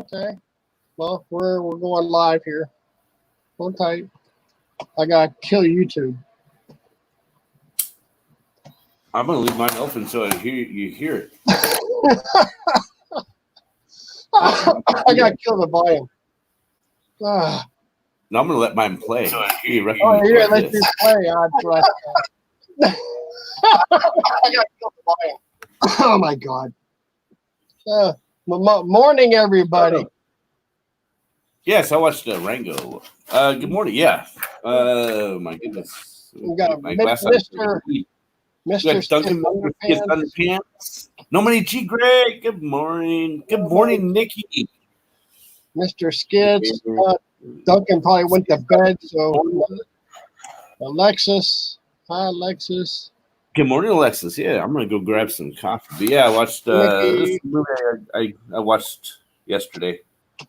Okay. Well, we're going live here. Hold tight. I gotta kill YouTube. I'm gonna leave mine open so you hear it. I gotta kill the volume. No, I'm gonna let mine play. Oh, yeah, let you play. That's what I gotta kill the volume. Oh my God. Morning, everybody. Yes, I watched Rango. Good morning. Yeah. My goodness. We got my glass on. Mr. Duncan Underpants. No money, G. Greg. Good morning. Good morning, Nikki. Mr. Skids. Duncan probably went to bed. So, Alexis. Hi, Alexis. Good morning, Alexis. Yeah, I'm gonna go grab some coffee. But yeah, I watched this movie I watched yesterday.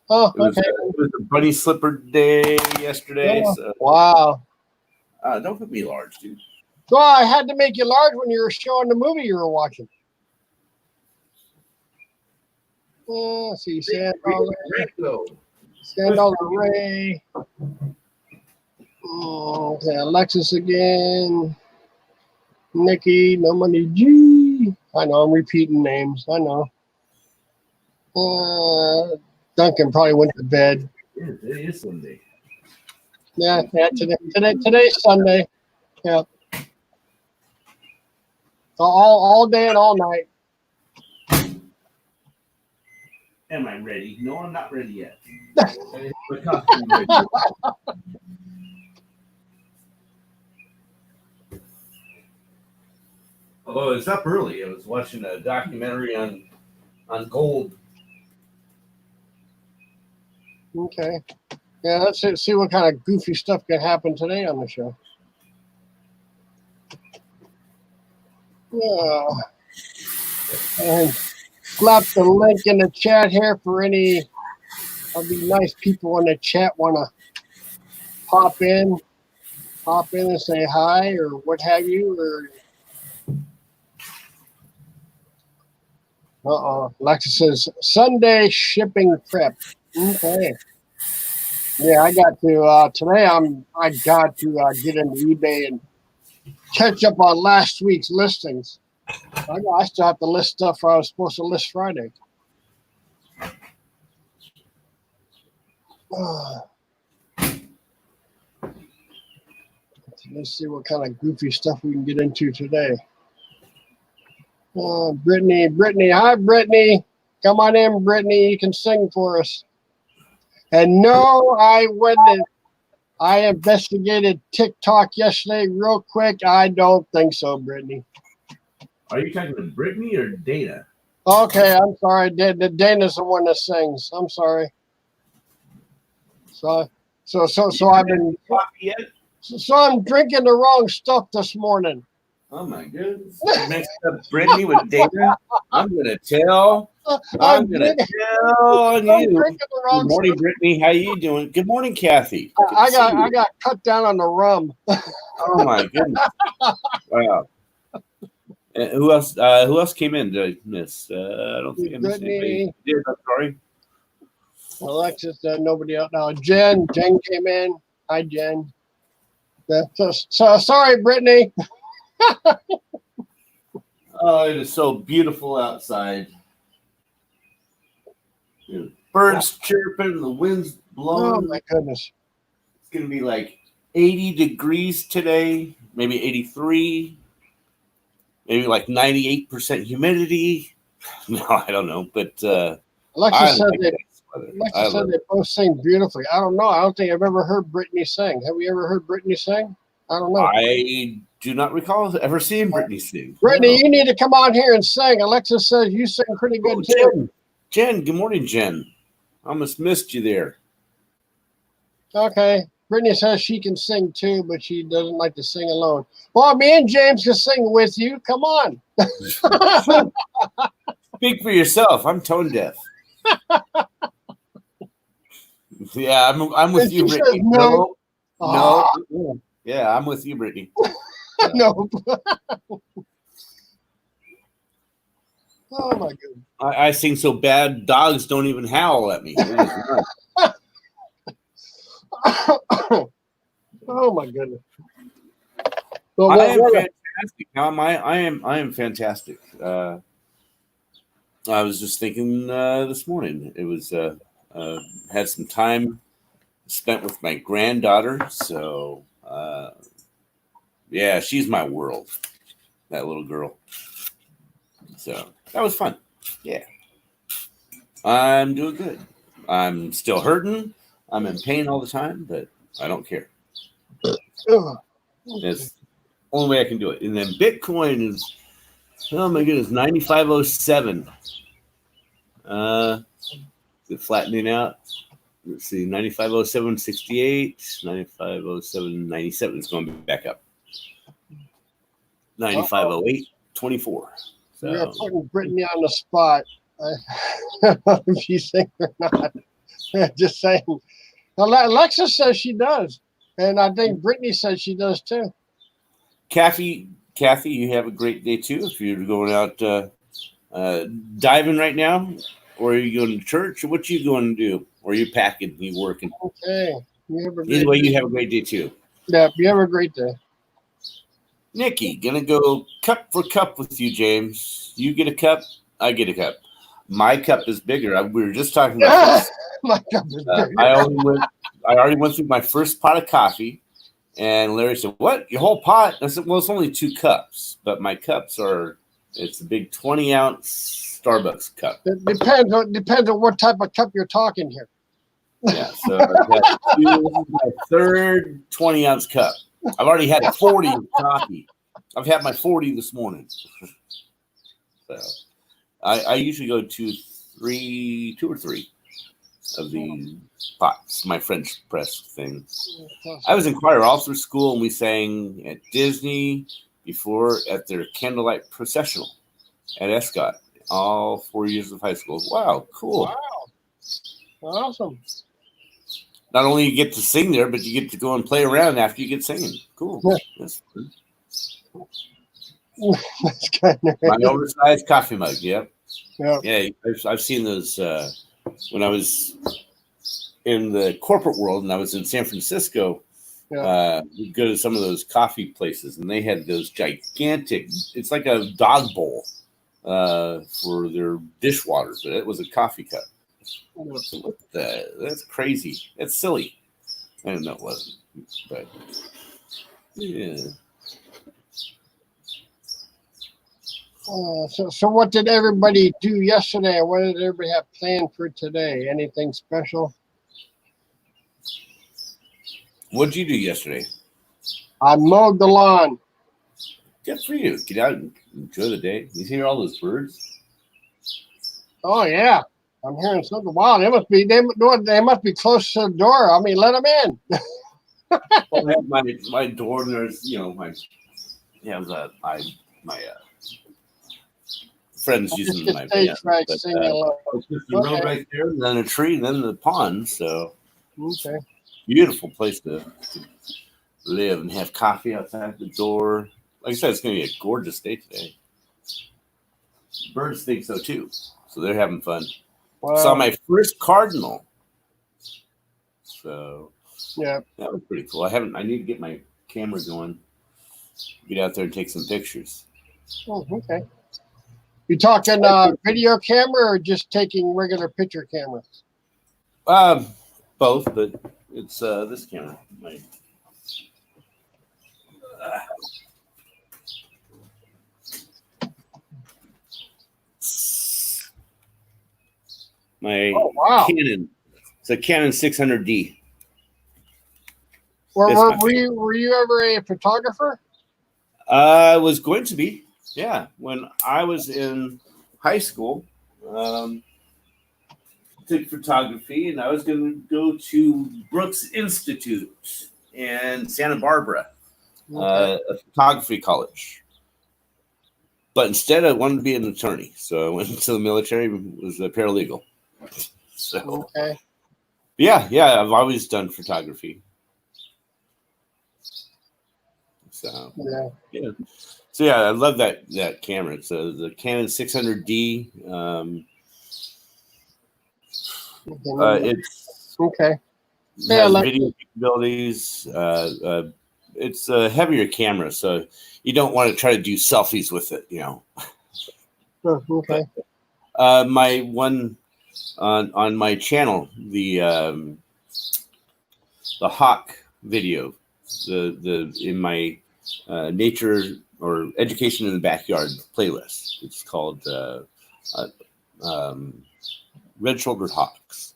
Oh, okay. It was a bunny slipper day yesterday. Oh, so. Wow. Don't put me large, dude. So I had to make you large when you were showing the movie you were watching. See, Sandal Ray. Okay, Alexis again. Nikki, no money, G. I know, I'm repeating names. I know. Duncan probably went to bed. Yeah, today is Sunday. Yeah, today's Sunday. Yeah. So all day and all night. Am I ready? No, I'm not ready yet. Oh, it's up early. I was watching a documentary on gold. Okay. Yeah, let's see what kind of goofy stuff can happen today on the show. Yeah. And slap the link in the chat here for any of the nice people in the chat want to pop in and say hi or what have you. Or Alexa says Sunday shipping prep. Okay. Yeah, I got to today. I got to get into eBay and catch up on last week's listings. I still have to list stuff I was supposed to list Friday. Let's see what kind of goofy stuff we can get into today. Brittany. Hi, Brittany. Come on in, Brittany. You can sing for us. And no, I wouldn't. I investigated TikTok yesterday real quick. I don't think so, Brittany. Are you talking to Brittany or Dana? Okay, I'm sorry. Dana's the one that sings. I'm sorry. So I've been. So I'm drinking the wrong stuff this morning. Oh my goodness! Mixed up Brittany with Dana. I'm gonna tell on you. Good morning, Brittany. How you doing? Good morning, Kathy. I got cut down on the rum. Oh my goodness! Wow. Who else? Who else came in? Did I miss? I don't think I missed anybody. Did I'm sorry. Alexis, nobody else. No, Jen came in. Hi, Jen. So sorry, Brittany. Oh, it is so beautiful outside. Birds chirping, the wind's blowing. Oh my goodness! It's gonna be like 80 degrees today, maybe 83, maybe like 98% humidity. No, I don't know, but Alexis said they both sing beautifully. I don't know. I don't think I've ever heard Brittany sing. Have we ever heard Brittany sing? I don't know. I do not recall ever seeing Brittany sing. Brittany, you need to come on here and sing. Alexis says you sing pretty good too. Jen, good morning, Jen. I almost missed you there. Okay. Brittany says she can sing too, but she doesn't like to sing alone. Well, me and James can sing with you. Come on. Speak for yourself. I'm tone deaf. Yeah, I'm with you, Brittany. No. Yeah, I'm with you, Brittany. No. Oh my goodness. I sing so bad, dogs don't even howl at me. Oh my goodness. So I am what, fantastic. I am fantastic. I was just thinking this morning. It was had some time spent with my granddaughter. So yeah, she's my world. That little girl. So that was fun. Yeah, I'm doing good. I'm still hurting. I'm in pain all the time, but I don't care. ugh. It's the only way I can do it. And then Bitcoin is, oh my goodness, 9507. Is it flattening out? Let's see, 9507.68, 9507.97 is going back up. 9508.24. You're So putting Brittany on the spot. I don't know if you think or not. Just saying. Alexa says she does. And I think Brittany says she does too. Kathy, you have a great day too. If you're going out diving right now, or are you going to church, or what you going to do? Or are you packing? You working? Okay. Either way, you have a great day too. Yeah, you have a great day. Nikki, gonna go cup for cup with you, James. You get a cup, I get a cup. My cup is bigger. We were just talking about this. My cup is bigger. I already went through my first pot of coffee, and Larry said, "What? Your whole pot?" I said, "Well, it's only 2 cups, but my cups it's a big 20-ounce Starbucks cup." It depends on what type of cup you're talking here. Yeah, so I've had my third 20-ounce cup. I've already had 40 of coffee. I've had my 40 this morning. So I usually go to 2 or 3 of these pots, my French press thing. I was in choir all through school, and we sang at Disney before at their candlelight processional at Escott, all 4 years of high school. Wow, cool. Wow. Awesome. Not only you get to sing there, but you get to go and play around after you get singing. Cool. That's fun. That's kind of My oversized coffee mug. Yep. Yeah. Yeah, I've seen those when I was in the corporate world, and I was in San Francisco. Yeah. We'd go to some of those coffee places, and they had those gigantic. It's like a dog bowl for their dishwater, but it was a coffee cup. That's crazy. That's silly. I don't know it wasn't, but yeah. So what did everybody do yesterday? What did everybody have planned for today? Anything special? What'd you do yesterday? I mowed the lawn. Good for you. Get out and enjoy the day. You hear all those birds? Oh yeah, I'm hearing something. Wow, they must be close to the door. I mean, let them in. Well, I have my door, and there's my friends using my van. Right, But, singing along. it's just the road right there, and then a tree, and then the pond. So Okay. beautiful place to live and have coffee outside the door. Like I said, it's going to be a gorgeous day today. Birds think so too, so they're having fun. Wow. Saw my first cardinal, so Yeah. that was pretty cool. I need to get my camera going, get out there and take some pictures. Oh, okay. You talking video camera or just taking regular picture camera? Both, but it's this camera. My Oh, wow. Canon. It's a Canon 600D. Were you ever a photographer? I was going to be, yeah. When I was in high school, took photography, and I was going to go to Brooks Institute in Santa Barbara, a photography college. But instead, I wanted to be an attorney, so I went into the military. Was a paralegal. So, okay. yeah, I've always done photography. So, yeah. So yeah, I love that camera. It's the Canon 600D. It's okay. has video capabilities. It's a heavier camera, so you don't want to try to do selfies with it, you know. Okay. But, my one on my channel, the Hawk video, the in my nature or education in the backyard playlist. It's called red-shouldered hawks.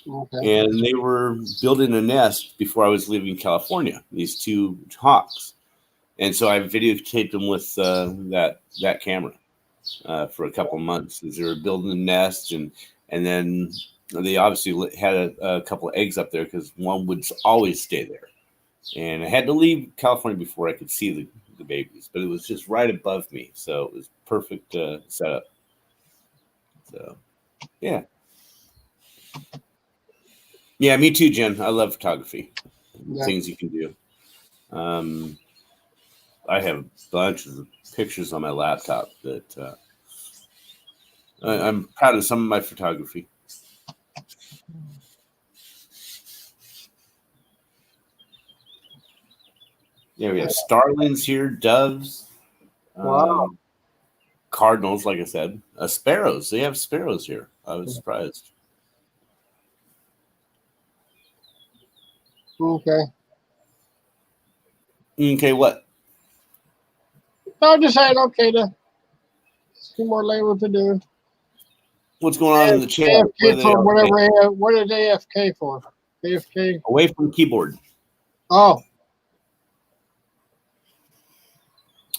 Okay. And they were building a nest before I was leaving California. These two hawks, and so I videotaped them with that camera for a couple of months as they were building the nest, and then they obviously had a couple of eggs up there because one would always stay there. And I had to leave California before I could see the babies, but it was just right above me, so it was perfect setup. So, yeah. Yeah, me too, Jen. I love photography. Yeah. Things you can do. I have bunches of pictures on my laptop that I'm proud of some of my photography. Yeah, we have starlings here, doves, wow. Cardinals, like I said, sparrows. They have sparrows here. I was surprised. Okay. Okay, what? I just had okay to two more labels to do. What's going on in the chat? AFK for whatever. What is AFK for? AFK away from the keyboard. Oh.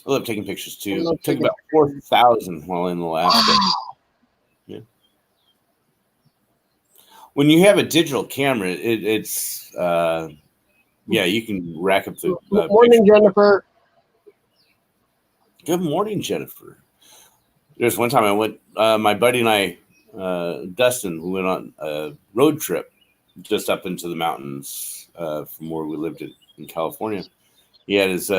I love taking pictures too. Took about 4,000 while in the last day. Yeah. When you have a digital camera, it's yeah, you can rack up the. Good morning, Jennifer. Good morning, Jennifer. There's one time I went. My buddy and I, Dustin, we went on a road trip just up into the mountains from where we lived in California. He had his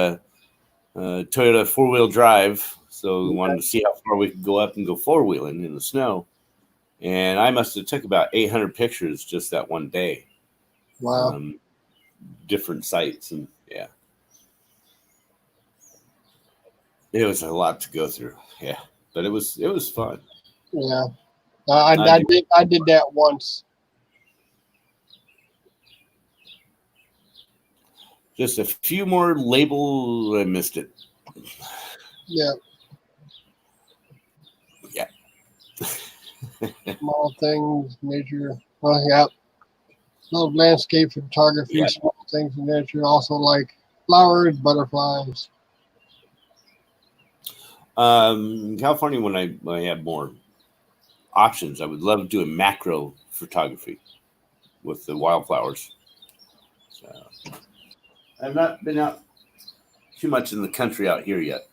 Toyota 4-wheel drive, so we wanted to see how far we could go up and go 4-wheeling in the snow. And I must have took about 800 pictures just that one day. Wow. Different sites, and yeah, it was a lot to go through. Yeah, but it was fun. Yeah, I did that once. Just a few more labels. I missed it. Yeah. Yeah. Small things, nature. Well, yeah. Love landscape photography, yeah. Small things in nature. Also like flowers, butterflies. California, when I have more options, I would love doing macro photography with the wildflowers. So, I've not been out too much in the country out here yet.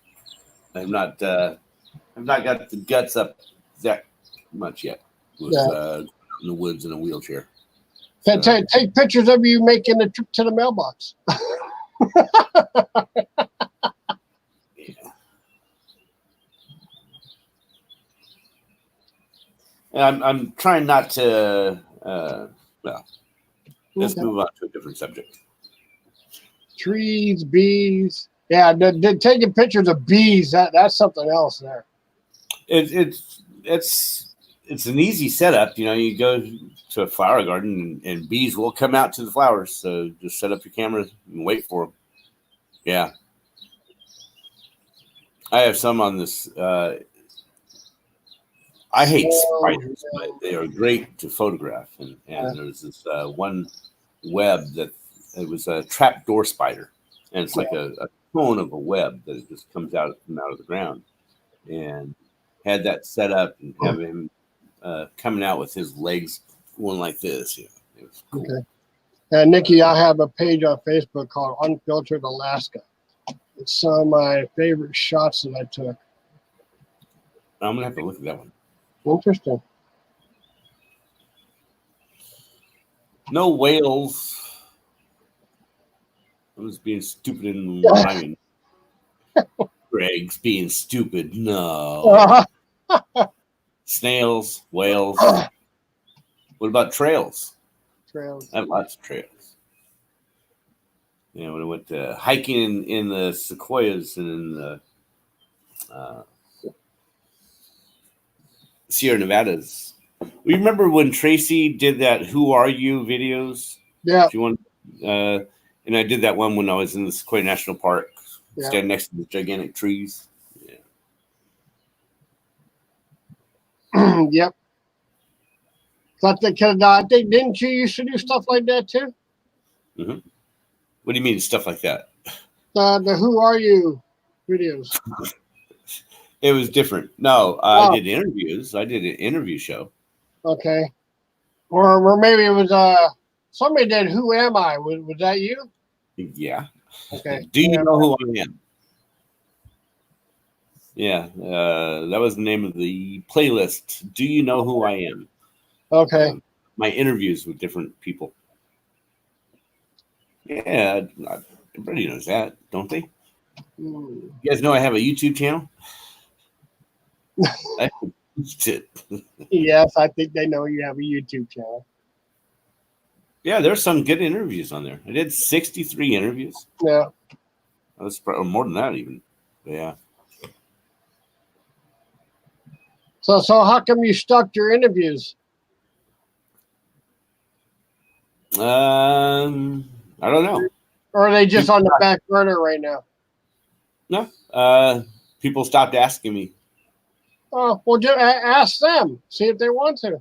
I've not got the guts up that much yet with in the woods in a wheelchair. So. Take pictures of you making the trip to the mailbox. Yeah. I'm trying not to. Well, let's move on to a different subject. Trees, bees. Yeah, taking pictures of bees. That's something else there. It's an easy setup. You know, you go to a flower garden and bees will come out to the flowers. So just set up your camera and wait for them. Yeah. I have some on this. I hate spiders, but they are great to photograph. And there's this one web that it was a trapdoor spider. And it's like a cone of a web that it just comes out of the ground. And had that set up and have him coming out with his legs going like this. You know, it was cool. Okay. And Nikki, I have a page on Facebook called Unfiltered Alaska. It's some of my favorite shots that I took. I'm gonna have to look at that one. Interesting. No whales. I was being stupid in rhyming. Greg's being stupid. No. Snails, whales. What about trails? Trails. I have lots of trails. You know, when I went hiking in the sequoias and in the Sierra Nevadas. We remember when Tracy did that "Who Are You" videos. Yeah. She won, and I did that one when I was in the Sequoia National Park, standing next to the gigantic trees. Yeah. Yep. So I think didn't you used to do stuff like that too? Mm-hmm. What do you mean stuff like that? The Who Are You videos. It was different. No, I did interviews. I did an interview show. Okay. Or maybe it was somebody did Who Am I? Was that you? Yeah. Okay. Do you know who I am? Yeah, that was the name of the playlist. Do you know who I am? Okay. My interviews with different people. Yeah, everybody knows that, don't they? You guys know I have a YouTube channel? I used it. Yes, I think they know you have a YouTube channel. Yeah, there's some good interviews on there. I did 63 interviews. Yeah. That was probably more than that even. But yeah. So how come you stuck your interviews? I don't know. Or are they just on the back burner right now? No. People stopped asking me. Oh, well, just ask them. See if they want to.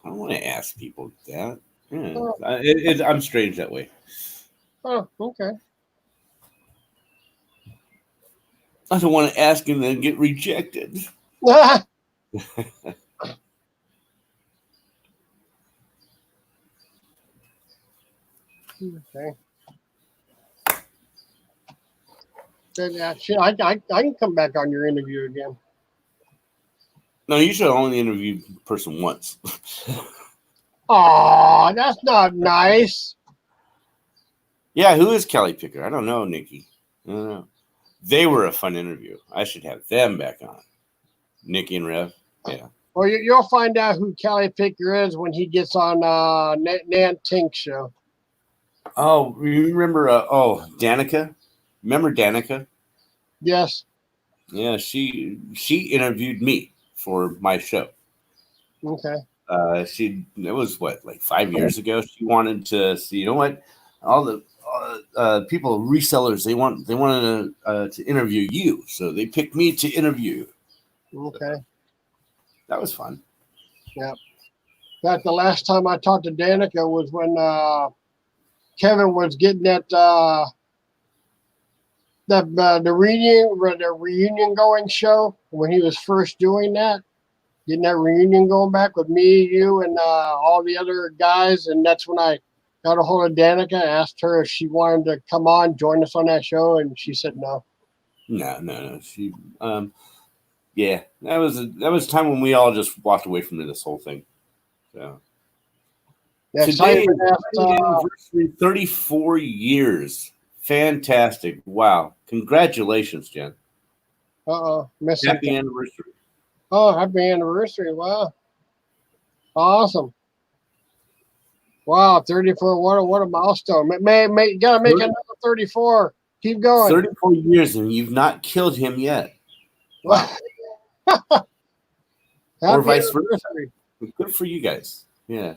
I don't want to ask people that. Yeah. Oh. I'm strange that way. Oh, okay. I don't want to ask and then get rejected. Okay. Then, yeah, shit, I can come back on your interview again. No, you should only interview a person once. Oh, that's not nice. Yeah, who is Kelly Picker? I don't know, Nikki. I don't know. They were a fun interview. I should have them back on. Nikki and Rev. Yeah. Well, you'll find out who Kelly Picker is when he gets on Nan Tink's show. Oh, you remember? Danica. Remember Danica? Yes. Yeah, she interviewed me for my show. Okay. It was like 5 years ago. She wanted to see, you know what, all the people, resellers, they wanted to interview you, so they picked me to interview. Okay. So that was fun. Yeah. In fact, the last time I talked to Danica was when Kevin was getting the reunion going show when he was first doing that. Getting that reunion going back with me, you, and all the other guys. And that's when I got a hold of Danica, asked her if she wanted to come on, join us on that show, and she said no. No. She, yeah, that was a time when we all just walked away from this whole thing. So Yeah, today, anniversary, 34 years. Fantastic! Wow, congratulations, Jen. Happy anniversary. Oh, happy anniversary. Wow. Awesome. Wow, 34. What a milestone. You gotta make another 34. Keep going. 34 years and you've not killed him yet. Wow. Or vice versa. Good for you guys. Yeah.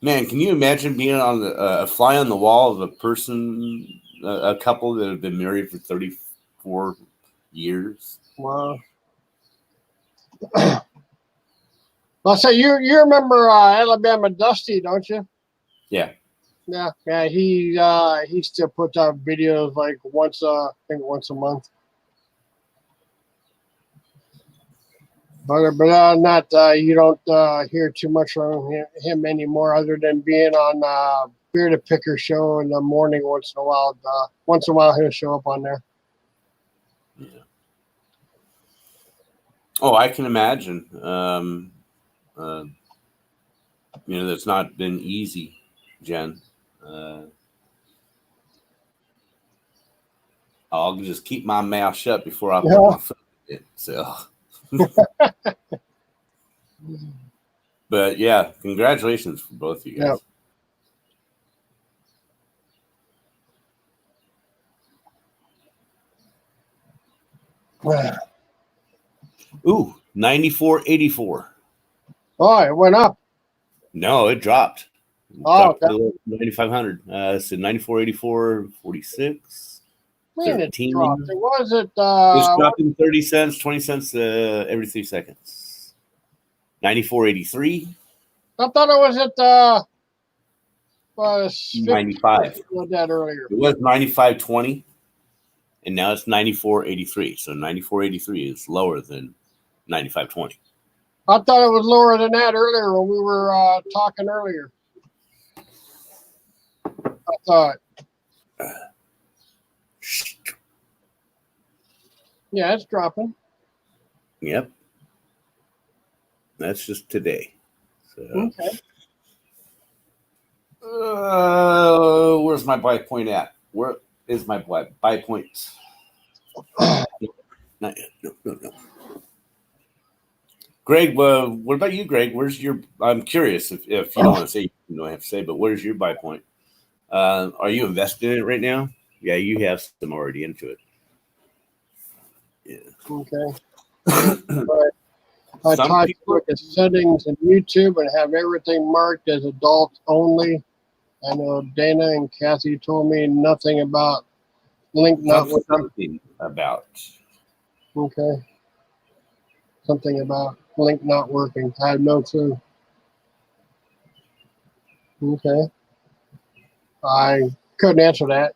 Man, can you imagine being on a fly on the wall of a person, a couple that have been married for 34 years? Wow. Well, so you remember Alabama Dusty, don't you? Yeah. Yeah. He still puts out videos like once a month. But other than that, you don't hear too much from him anymore, other than being on Bearded Picker show in the morning once in a while. Once in a while, he'll show up on there. Yeah. Oh, I can imagine. That's not been easy, Jen. I'll just keep my mouth shut before I put Yeah. my foot in it. So, but yeah, congratulations for both of you guys. Yeah. Ooh, 94.84. Oh, it went up. No, it dropped. Oh, Dropped below 9,500. So 94.84, 46. man, it 13. dropped. It was it. It's dropping 30 cents, 20 cents every 3 seconds. 94.83. I thought it was at 95. With that earlier. It was 95.20, and now it's 94.83. So 94.83 is lower than 95.20. I thought it was lower than that earlier when we were talking earlier. I thought. Yeah, it's dropping. Yep. That's just today. So, Okay. where's my buy point at? Where is my buy point? Not yet. No. Greg, what about you, Greg? Where's your? I'm curious if you don't want to say, you don't have to say, but where's your buy point? Are you invested in it right now? Yeah, you have some already into it. Yeah. Okay. I tried to look at settings in YouTube and have everything marked as adults only. I know Dana and Kathy told me nothing about link not working. Something about. Okay. Something about link not working. I have no clue. Okay. I couldn't answer that.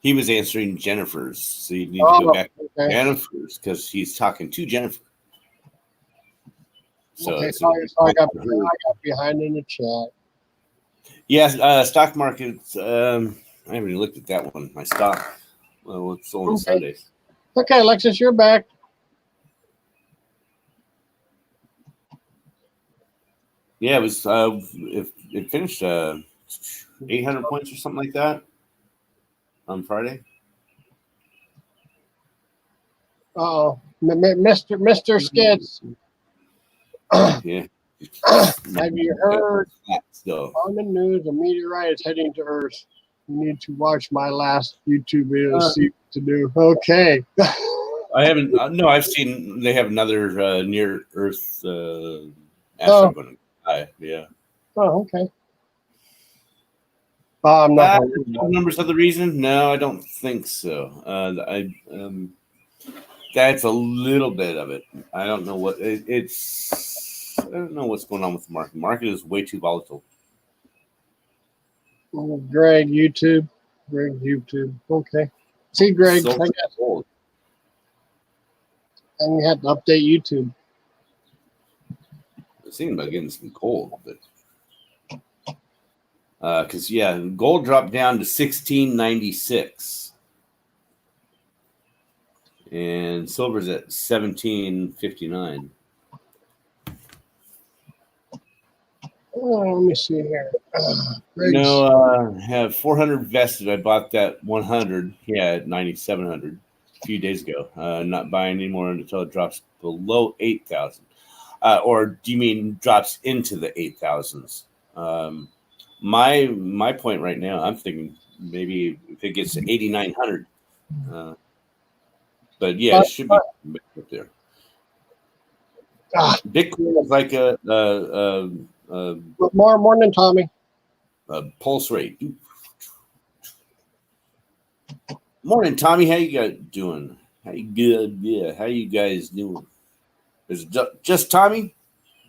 He was answering Jennifer's, so you need to go back to Jennifer's because he's talking to Jennifer. So, okay, so I got behind in the chat. Yes, stock markets. I haven't even looked at that one. My stock. Well, it's only Sundays. Okay, Alexis, you're back. Yeah, it was. It finished 800 points or something like that on Friday. Oh, Mr. Skids. Yeah. Have you heard on the news a meteorite is heading to Earth? You need to watch my last YouTube video to see what to do. Okay. I haven't. No, I've seen they have another near Earth asteroid going to die. Yeah. Oh, okay. I'm not numbers of the reason? No, I don't think so. That's a little bit of it. I don't know what it's. I don't know what's going on with the market. The market is way too volatile. Greg YouTube. Okay. See, Greg, So and we had to update YouTube. I was thinking about getting some gold, but because gold dropped down to 1696, and silver's at 1759. Let me see here. Have 400 vested. I bought that 100. Yeah, at 9,700 a few days ago. Not buying anymore until it drops below 8,000. Or do you mean drops into the 8,000s? My point right now, I'm thinking maybe if it gets to 8,900. But yeah, it should be up there. Bitcoin is like good morning, Tommy. Pulse rate. Morning, Tommy. How you guys doing? How you good? Yeah. How you guys doing? Is it just Tommy,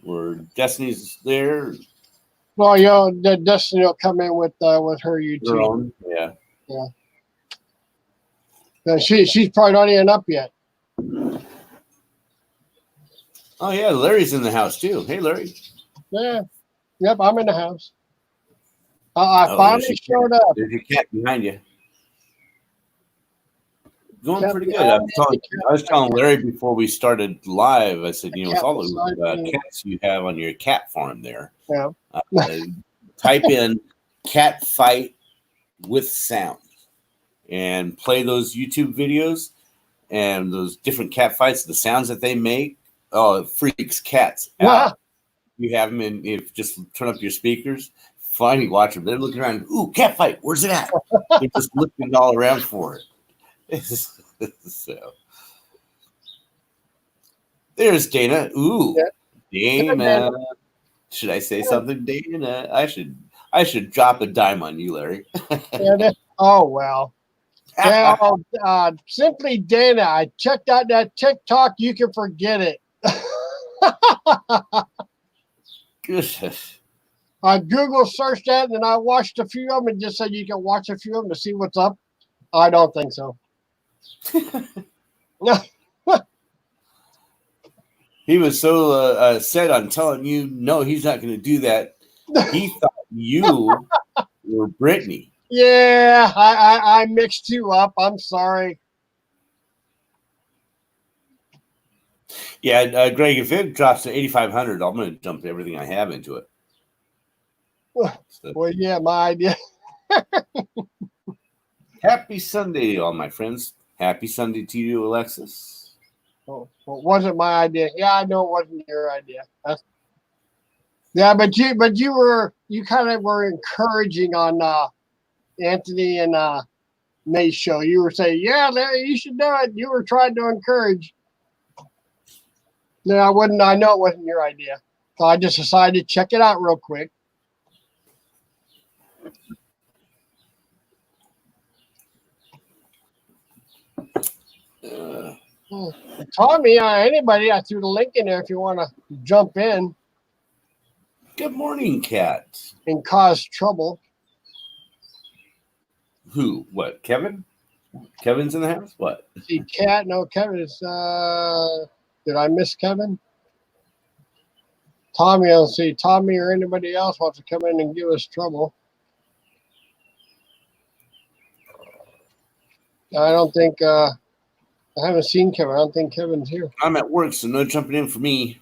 or Destiny's there? Well, Destiny will come in with her YouTube. Yeah. She's probably not even up yet. Oh yeah, Larry's in the house too. Hey, Larry. Yeah. Yep, I'm in the house. I finally showed up. There's your cat behind you. Going pretty good. I was telling Larry before we started live, I said, with all the cats you have on your cat farm there, type in cat fight with sound. and play those YouTube videos and those different cat fights, the sounds that they make. Oh, it freaks cats out. You have them in, if just turn up your speakers, finally watch them. They're looking around, ooh, cat fight, where's it at? They're just looking all around for it. So there's Dana. Ooh, Dana. Should I say something, Dana? I should drop a dime on you, Larry. Oh, well. Well, simply Dana. I checked out that TikTok. You can forget it. Goodness. I Google searched that, and I watched a few of them and just said you can watch a few of them to see what's up. I don't think so. He was so set on telling you, no, he's not going to do that. He thought you were Brittany. Yeah, I mixed you up. I'm sorry. Yeah, Greg, if it drops to 8,500, I'm going to dump everything I have into it. So, Well, yeah, my idea. happy Sunday, all my friends. Happy Sunday to you, Alexis. Oh, well, it wasn't my idea. Yeah, I know it wasn't your idea. Yeah, but you kind of were encouraging on Anthony and Nate's show. You were saying, yeah, Larry, you should do it. You were trying to encourage. No, I wouldn't. I know it wasn't your idea. So I just decided to check it out real quick. Tommy, anybody, I threw the link in there if you want to jump in Good morning, Cat. and cause trouble. Who? What? Kevin? Kevin's in the house? What? See, Cat, no, Kevin is, did I miss Kevin? Tommy, I don't see Tommy or anybody else wants to come in and give us trouble. I don't think, I haven't seen Kevin. I don't think Kevin's here. I'm at work, so no jumping in for me.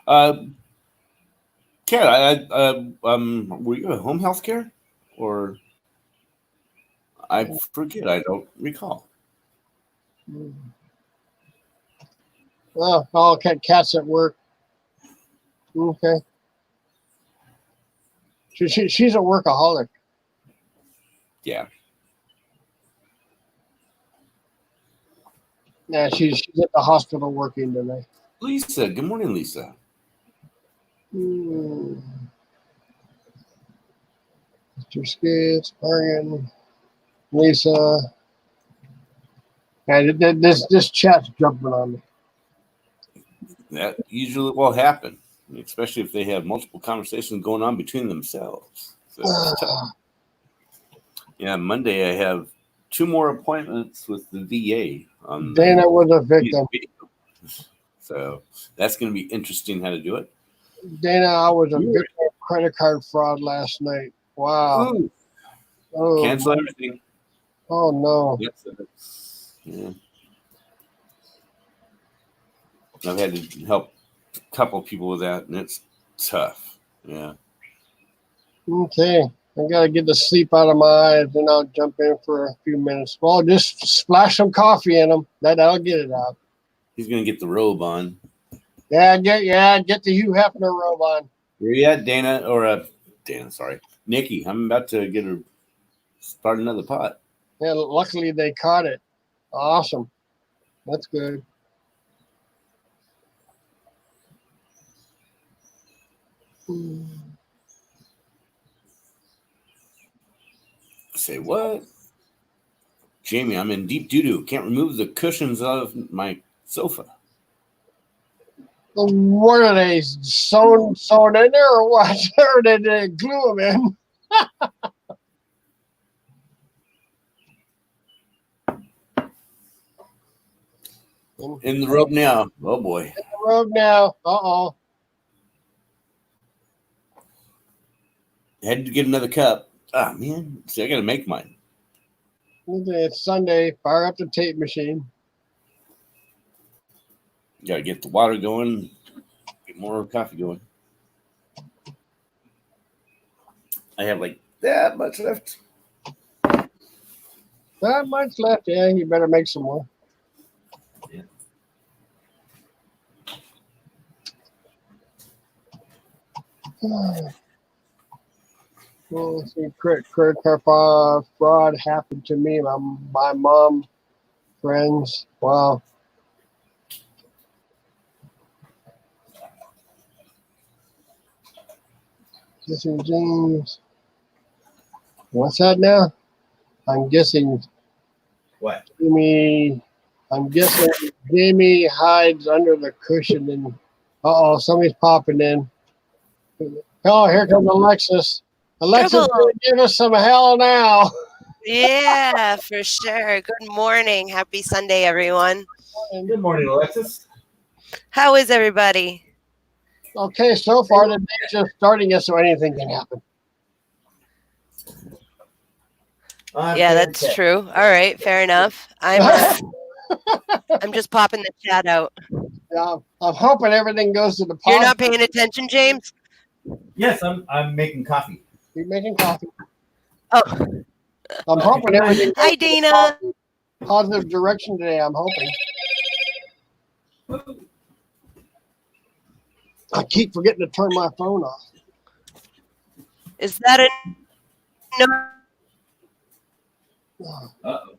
Kat, were you at home health care? Or I forget, I don't recall. Oh, okay, Cat's at work. Okay. She's a workaholic. Yeah. Yeah, she's at the hospital working today. Lisa, good morning, Lisa. Mr. Skits, Marion, Lisa. And this chat's jumping on me. That usually will happen, especially if they have multiple conversations going on between themselves. So it's tough. Yeah, Monday I have 2 more appointments with the VA. Dana was a victim. So that's going to be interesting how to do it. Dana, I was a victim of credit card fraud last night. Wow. Ooh. Oh, Cancel everything. Oh, no. Yes, yeah. I've had to help a couple of people with that, and it's tough. Yeah. Okay. I got to get the sleep out of my eyes, and I'll jump in for a few minutes. Well, just splash some coffee in them. That'll get it out. He's going to get the robe on. Yeah, get the Hugh Hefner robe on. Where you at, Dana? Or Dana, sorry. Nikki, I'm about to get her start another pot. Yeah, luckily they caught it. Awesome. That's good. Say what? Jamie, I'm in deep doo-doo. Can't remove the cushions out of my sofa. What are they sewn in there or what? Or did they glue them in? In the robe now. Oh boy. In the robe now. Uh-oh. Had to get another cup. Ah, man. See, I got to make mine. It's Sunday. Fire up the tape machine. Got to get the water going. Get more coffee going. I have like that much left. Not much left. Yeah, you better make some more. Well, let's see, credit card fraud happened to me. My mom, friends. Wow. Guessing James. What's that now? I'm guessing What? I'm guessing Jamie hides under the cushion and somebody's popping in. Oh, here comes Alexis. Alexis, Trouble. give us some hell now. Yeah, for sure. Good morning. Happy Sunday, everyone. Good morning, Alexis. How is everybody? Okay, so far the day's just starting us, so anything can happen. Yeah, that's true. All right, fair enough. I'm just popping the chat out. Yeah, I'm hoping everything goes to the You're positive. not paying attention, James? Yes, I'm making coffee. You're making coffee. Oh, I'm hoping everything goes hi, to the Dana. positive direction today. I'm hoping. I keep forgetting to turn my phone off. Is that a Uh-oh.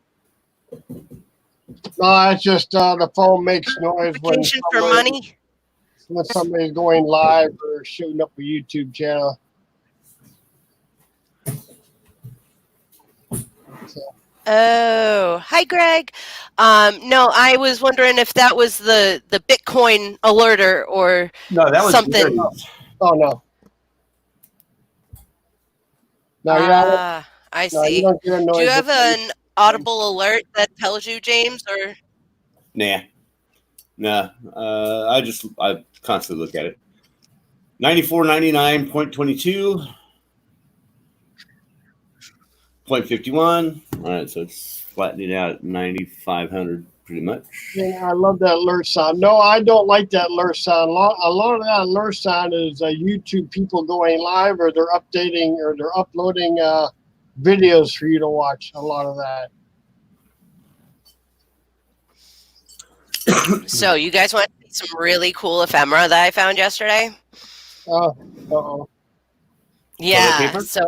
No, it's just the phone makes noise when notification for money? somebody's going live or shooting up a YouTube channel. Oh, hi, Greg. No, I was wondering if that was the Bitcoin alerter or No, that was something. Oh no. No, I you see. don't get a noise. Do you have an audible alert that tells you, James, or? Nah. I constantly look at it. 94.99.22. 0.51. All right, so it's flattening out at 9,500 pretty much. Yeah, I love that alert sound. No, I don't like that alert sound. A lot of that alert sound is YouTube people going live, or they're updating, or they're uploading videos for you to watch. A lot of that. So you guys want to see some really cool ephemera that I found yesterday? Uh-oh. Yeah. paper? So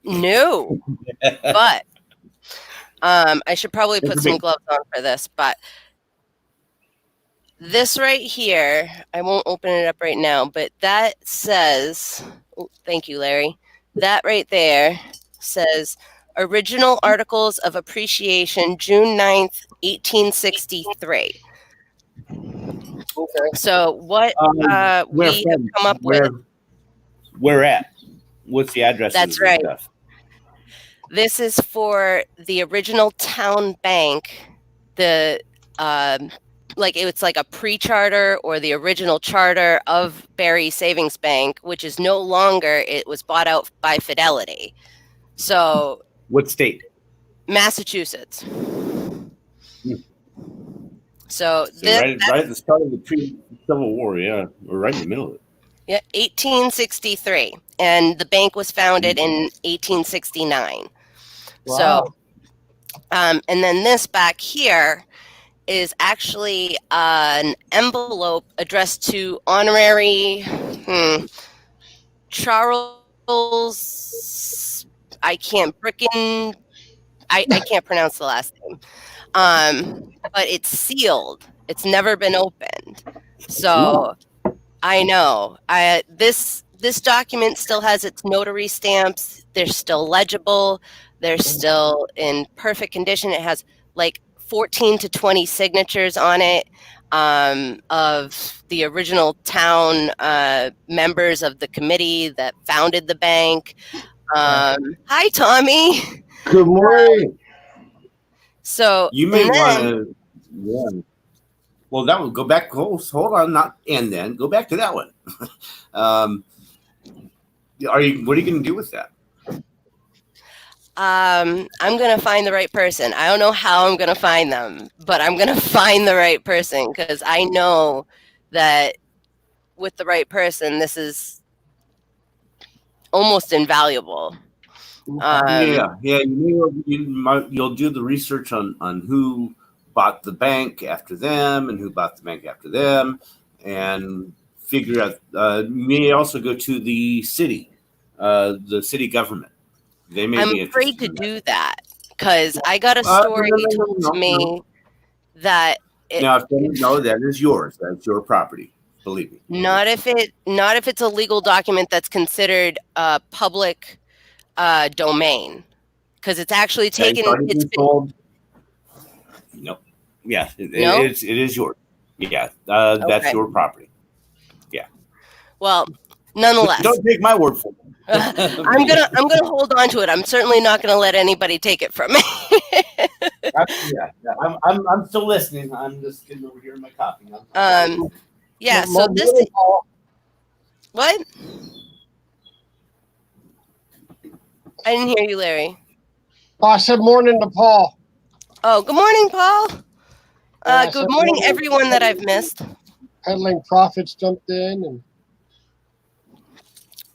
no, but I should probably put some gloves on for this. But this right here, I won't open it up right now, but that says, thank you, Larry. That right there says Original Articles of Appreciation, June 9th, 1863. Okay. So what we have come up with. Where at? What's the address? That's right. This is for the original town bank. The it's like a pre-charter or the original charter of Barry Savings Bank, which is no longer. It was bought out by Fidelity. So. What state? Massachusetts. So right at the start of the pre-Civil War, yeah, we're right in the middle of it. Yeah, 1863, and the bank was founded in 1869. Wow. So, and then this back here is actually an envelope addressed to Honorary Charles. I can't pronounce the last name. But it's sealed. It's never been opened. So I know. This document still has its notary stamps. They're still legible. They're still in perfect condition. It has like 14 to 20 signatures on it of the original town members of the committee that founded the bank. Hi, Tommy. Good morning. So you may want to. Yeah. Well, that would go back. Hold on, not and then go back to that one. What are you going to do with that? I'm going to find the right person. I don't know how I'm going to find them, but I'm going to find the right person because I know that with the right person, this is almost invaluable. You'll do the research on who bought the bank after them and who bought the bank after them, and figure out. You may also go to the city government. They may I'm be afraid interested to in that. do that because I got a story told to me that No, that is yours. That's your property. Believe me. not if it's a legal document that's considered a public domain, because it's actually taken. It's been, sold. Nope. Yeah, No? it is yours. Yeah, that's Okay. your property. Well, nonetheless, Don't take my word for it. I'm gonna hold on to it. I'm certainly not gonna let anybody take it from me. I'm still listening. I'm just getting over here in my coffee. Yeah. So this. What? I didn't hear you, Larry. I said morning to Paul. Oh, good morning, Paul. Yeah, good morning, everyone that I've missed. Peddling Profits jumped in, and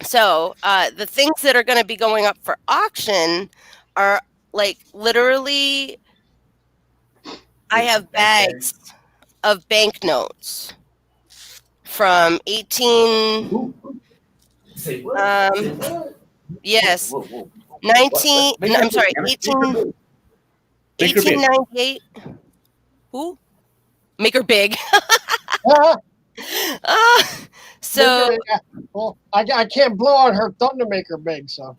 so the things that are going to be going up for auction are like literally. I have bags of banknotes from 18. Yes, 19. No, I'm sorry, 1898. Who? Make her big. So well, I can't blow on her thumb to make her big. So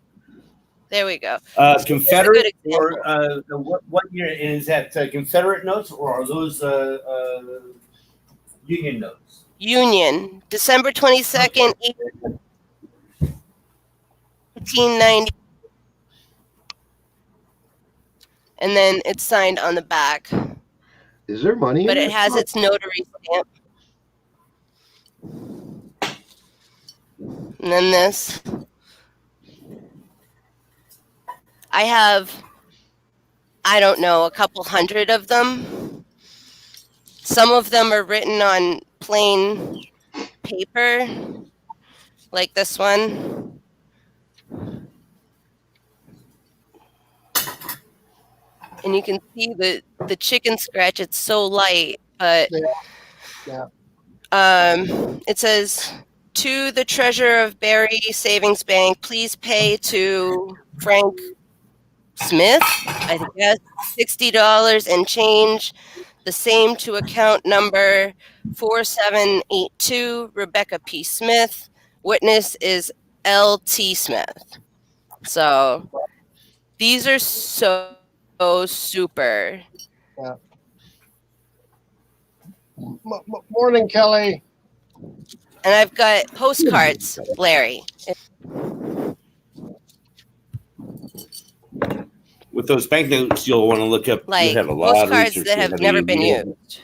there we go. Confederate or what year is that? Confederate notes or are those Union notes? Union, December 22nd, 1890. And then it's signed on the back. Is there money? But it has its notary stamp. And then this. I have, I don't know, a couple hundred of them. Some of them are written on plain paper, like this one. And you can see the chicken scratch. It's so light, but it says, "To the treasurer of Barry Savings Bank, please pay to Frank Smith, I guess, $60 and change. The same to account number 4782, Rebecca P. Smith. Witness is L.T. Smith." So these are so super. Yeah. Morning, Kelly. And I've got postcards, Larry. With those banknotes, you'll want to look up. Like you have a lot postcards of that have never been used.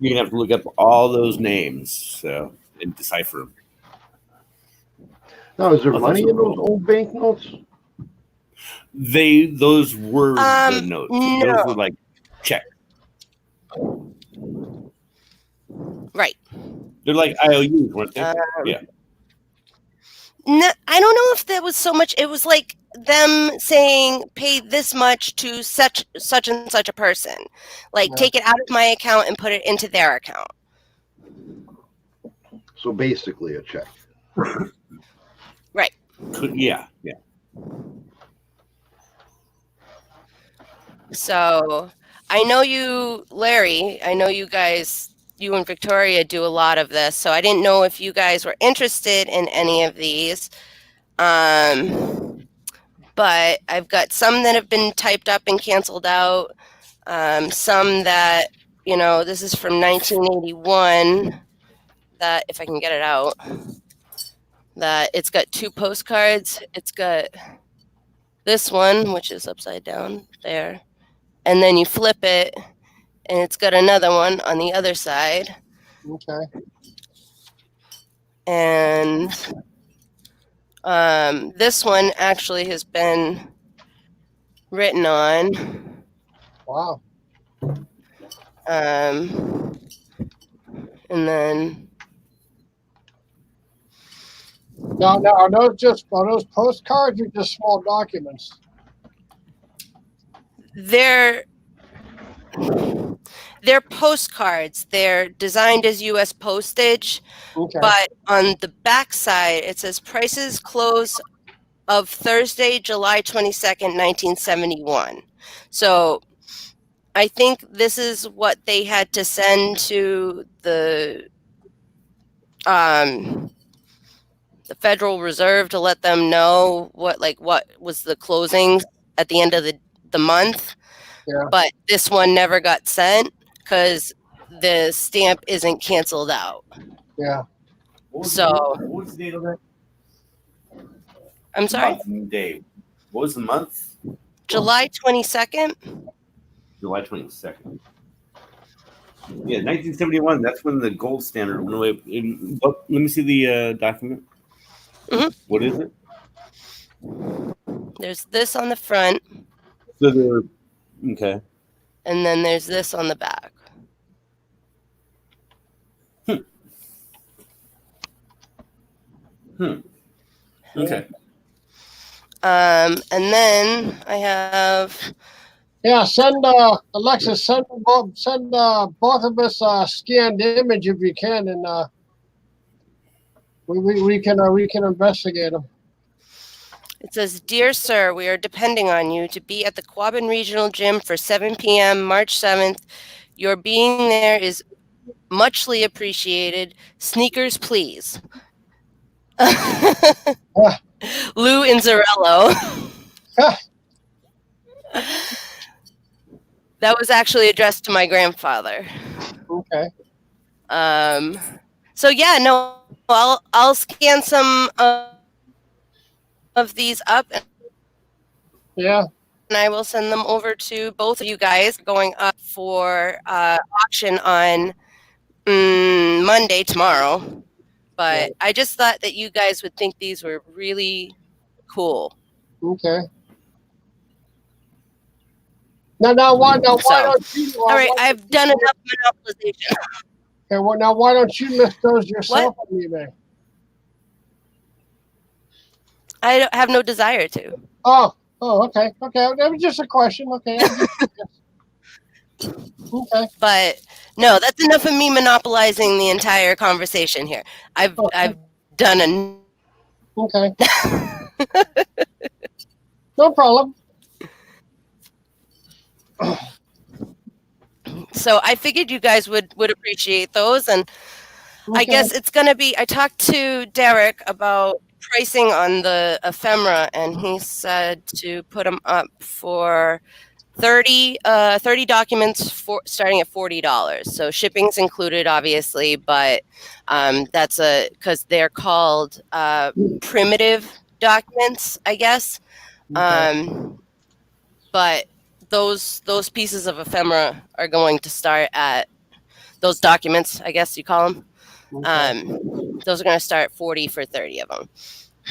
You're gonna have to look up all those names and decipher them. Now, is there money in those old banknotes? Those were the notes. No. Those were like check. Right. They're like IOUs, weren't they? Yeah. No, I don't know if that was so much. It was like them saying, "Pay this much to such and such a person." Like, take it out of my account and put it into their account. So basically, a check. Right. Yeah. So I know you, Larry. I know you guys. You and Victoria do a lot of this, so I didn't know if you guys were interested in any of these. But I've got some that have been typed up and canceled out. Some that, this is from 1981, that if I can get it out, that it's got 2 postcards. It's got this one, which is upside down there. And then you flip it, and it's got another one on the other side. Okay. And this one actually has been written on. Wow. And then Now, are those postcards or just small documents? They're postcards. They're designed as U.S. postage, Okay. but on the back side it says prices close of Thursday, July 22nd, 1971. So I think this is what they had to send to the Federal Reserve to let them know what was the closing at the end of the month. Yeah. But this one never got sent because the stamp isn't canceled out. Yeah. What was So- what was the date of that? I'm sorry, Month and day. What was the month? July 22nd. July 22nd. Yeah, 1971. That's when the gold standard went away. Let me see the document. Mhm. What is it? There's this on the front, So the okay. and then there's this on the back. Okay. And then I have Yeah. Send Alexis. Send both of us a scanned image if you can, and we can investigate them. It says, "Dear sir, we are depending on you to be at the Quabbin Regional Gym for 7 p.m. March 7th. Your being there is muchly appreciated. Sneakers, please." Lou Inzarello. That was actually addressed to my grandfather. Okay. So yeah, no, I'll scan some of these up, Yeah. and I will send them over to both of you guys. Going up for auction on Monday, tomorrow. But I just thought that you guys would think these were really cool. Okay. Now why don't you? All right, I've done enough monopolization. Okay, well, now why don't you list those yourself on eBay? I don't have no desire to. Oh, okay. That was just a question. Okay. Okay. But no, that's enough of me monopolizing the entire conversation here. I've done a Okay. No problem. so I figured you guys would appreciate those, and I guess it's gonna be. I talked to Derek about pricing on the ephemera, and he said to put them up for 30 documents for starting at $40. So shipping's included, obviously, but that's because they're called primitive documents, I guess. But those pieces of ephemera are going to start at those documents, I guess you call them. Those are going to start at 40 for 30 of them.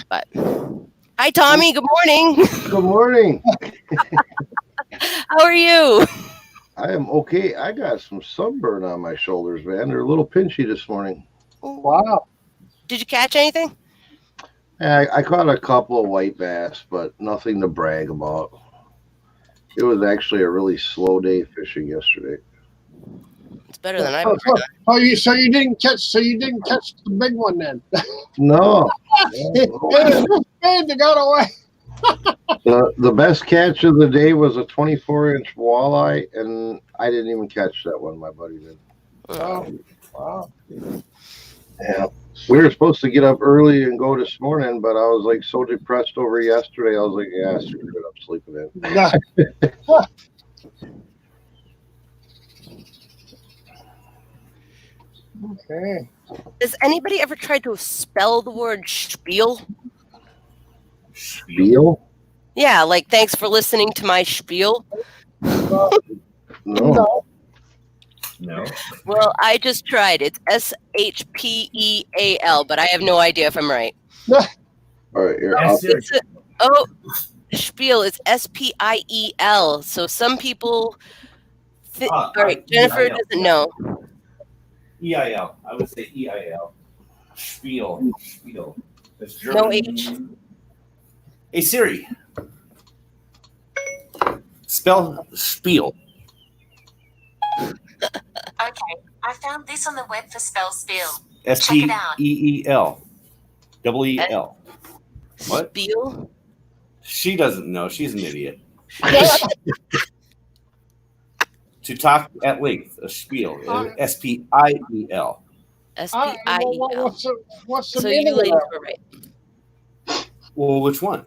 But hi, Tommy. Good morning. Good morning. How are you? I am okay. I got some sunburn on my shoulders, man. They're a little pinchy this morning. Wow. Did you catch anything? I caught a couple of white bass, but nothing to brag about. It was actually a really slow day fishing yesterday. It's better than I've ever done. So you didn't catch the big one then? No. They got away. The best catch of the day was a 24-inch walleye, and I didn't even catch that one. My buddy did. Oh, wow. Yeah. We were supposed to get up early and go this morning, but I was like so depressed over yesterday. I was like, yeah, screw it, I'm sleeping in. Yeah. Okay. Has anybody ever tried to spell the word spiel? Spiel? Yeah, like thanks for listening to my spiel. No. Well, I just tried. It's SHPEAL, but I have no idea if I'm right. All right, here. Spiel is SPIEL. So some people. All right, Jennifer EIL. doesn't know. EIL. I would say EIL. Spiel. It's No German. H. Hey Siri, spell spiel. Okay, I found this on the web for spell spiel. SPEEL. Double EL. What? Spiel? She doesn't know. She's an idiot. To talk at length, a spiel. SPIEL. SPIEL. What's the So meaning you of ladies that? were right. Well, which one?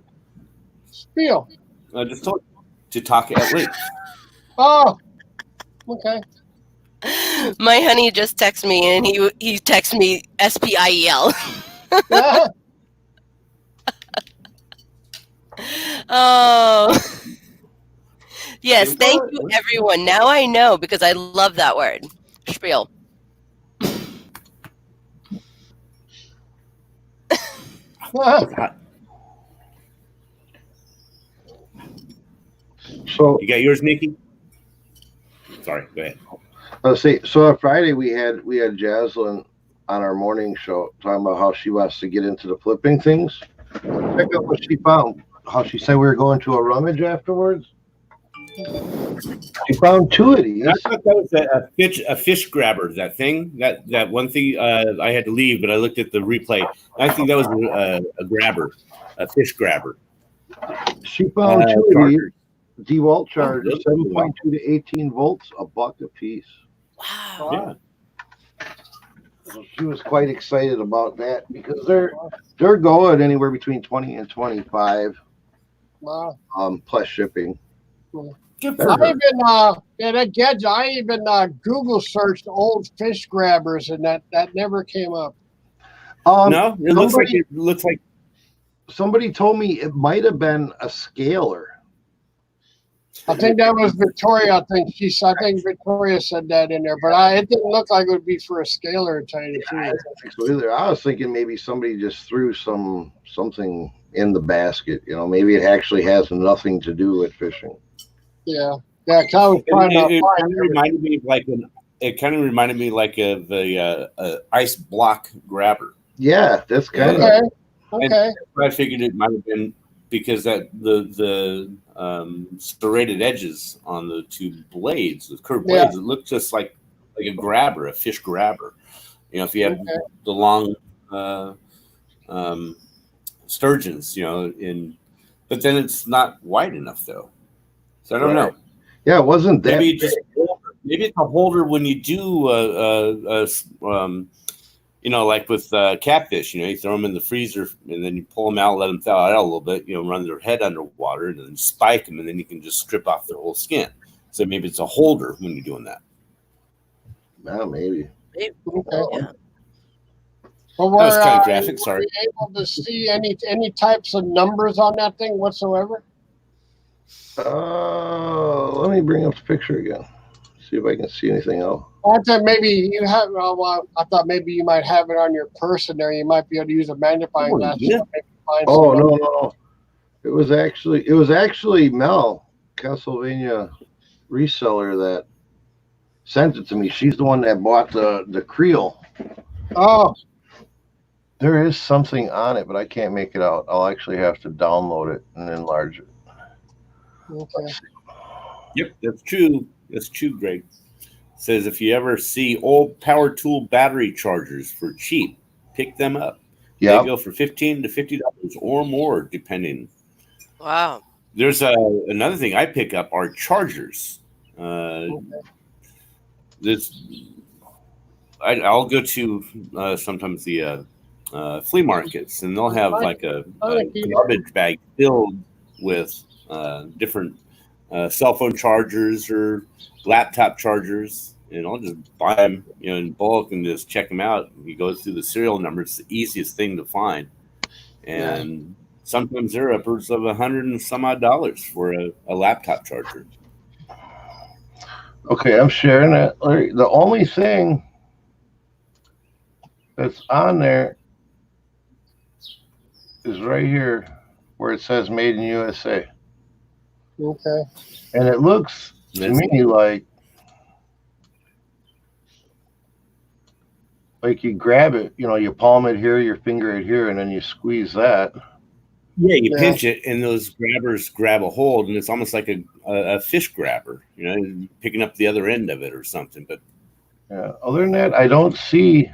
Spiel. I just told you. To talk at length. Oh, okay. My honey just texted me, and he texted me SPIEL. Yeah. Oh. Yes, thank you, everyone. Now I know because I love that word. Spiel. So You got yours, Nikki? Sorry, go ahead. let's see. So on Friday we had Jaslyn on our morning show talking about how she wants to get into the flipping things. Check out what she found. How she said we were going to a rummage afterwards. She found two of these. I thought that was a fish grabber. That thing, that one thing. I had to leave, but I looked at the replay. I think that was a grabber, a fish grabber. She found two of these DeWalt chargers, Oh, 7.2 to 18 volts, $1 a piece. Wow. Yeah. So she was quite excited about that because they're going anywhere between 20 and 25, Wow. plus shipping. Good for I her. even Google searched old fish grabbers, and that never came up. No, it looks like Somebody told me it might have been a scaler. I think that was Victoria. I think Victoria said that in there, but it didn't look like it would be for a scaler. To tell you the I truth. don't think so either. I was thinking maybe somebody just threw something in the basket. You know, maybe it actually has nothing to do with fishing. Yeah, I was trying to it find kind of reminded me like the ice block grabber. Yeah, that's kind of. Okay. I figured it might have been because that the serrated edges on the two blades, the curved blades, it looked just like a grabber, a fish grabber. You know, if you have the long sturgeons, you know, but then it's not wide enough though. So I don't know. Yeah, it wasn't that. Maybe it's a holder when you do you know, like with catfish, you know, you throw them in the freezer and then you pull them out, let them thaw out a little bit, you know, run their head underwater and then spike them, and then you can just strip off their whole skin. So maybe it's a holder when you're doing that. Well, maybe. Okay. Well, That was kind of graphic. Sorry. Were you able to see any types of numbers on that thing whatsoever? Let me bring up the picture again. See if I can see anything else. I thought maybe you have. I thought maybe you might have it on your person there. You might be able to use a magnifying glass. Yeah. To maybe find Oh some no. It was actually Mel, Castlevania reseller, that sent it to me. She's the one that bought the Creel. Oh, There is something on it, but I can't make it out. I'll actually have to download it and enlarge it. okay. Yep, that's true. That's true, Greg. Says if you ever see old power tool battery chargers for cheap, pick them up. Yeah. They go for $15 to $50 or more, depending. Wow. There's another thing I pick up are chargers. I'll go to sometimes the flea markets, and they'll have like a garbage bag filled with different cell phone chargers or laptop chargers, and I'll just buy them, you know, in bulk and just check them out. You go through the serial number; it's the easiest thing to find, and sometimes they're upwards of $100 and some odd for a laptop charger. Okay, I'm sharing that. The only thing that's on there is right here where it says "Made in USA," Okay. and it looks to me like like you grab it, you palm it here, your finger it here, and then you squeeze that. Yeah, you Yeah. pinch it, and those grabbers grab a hold, and it's almost like a fish grabber, picking up the other end of it or something. But Yeah. Other than that, I don't see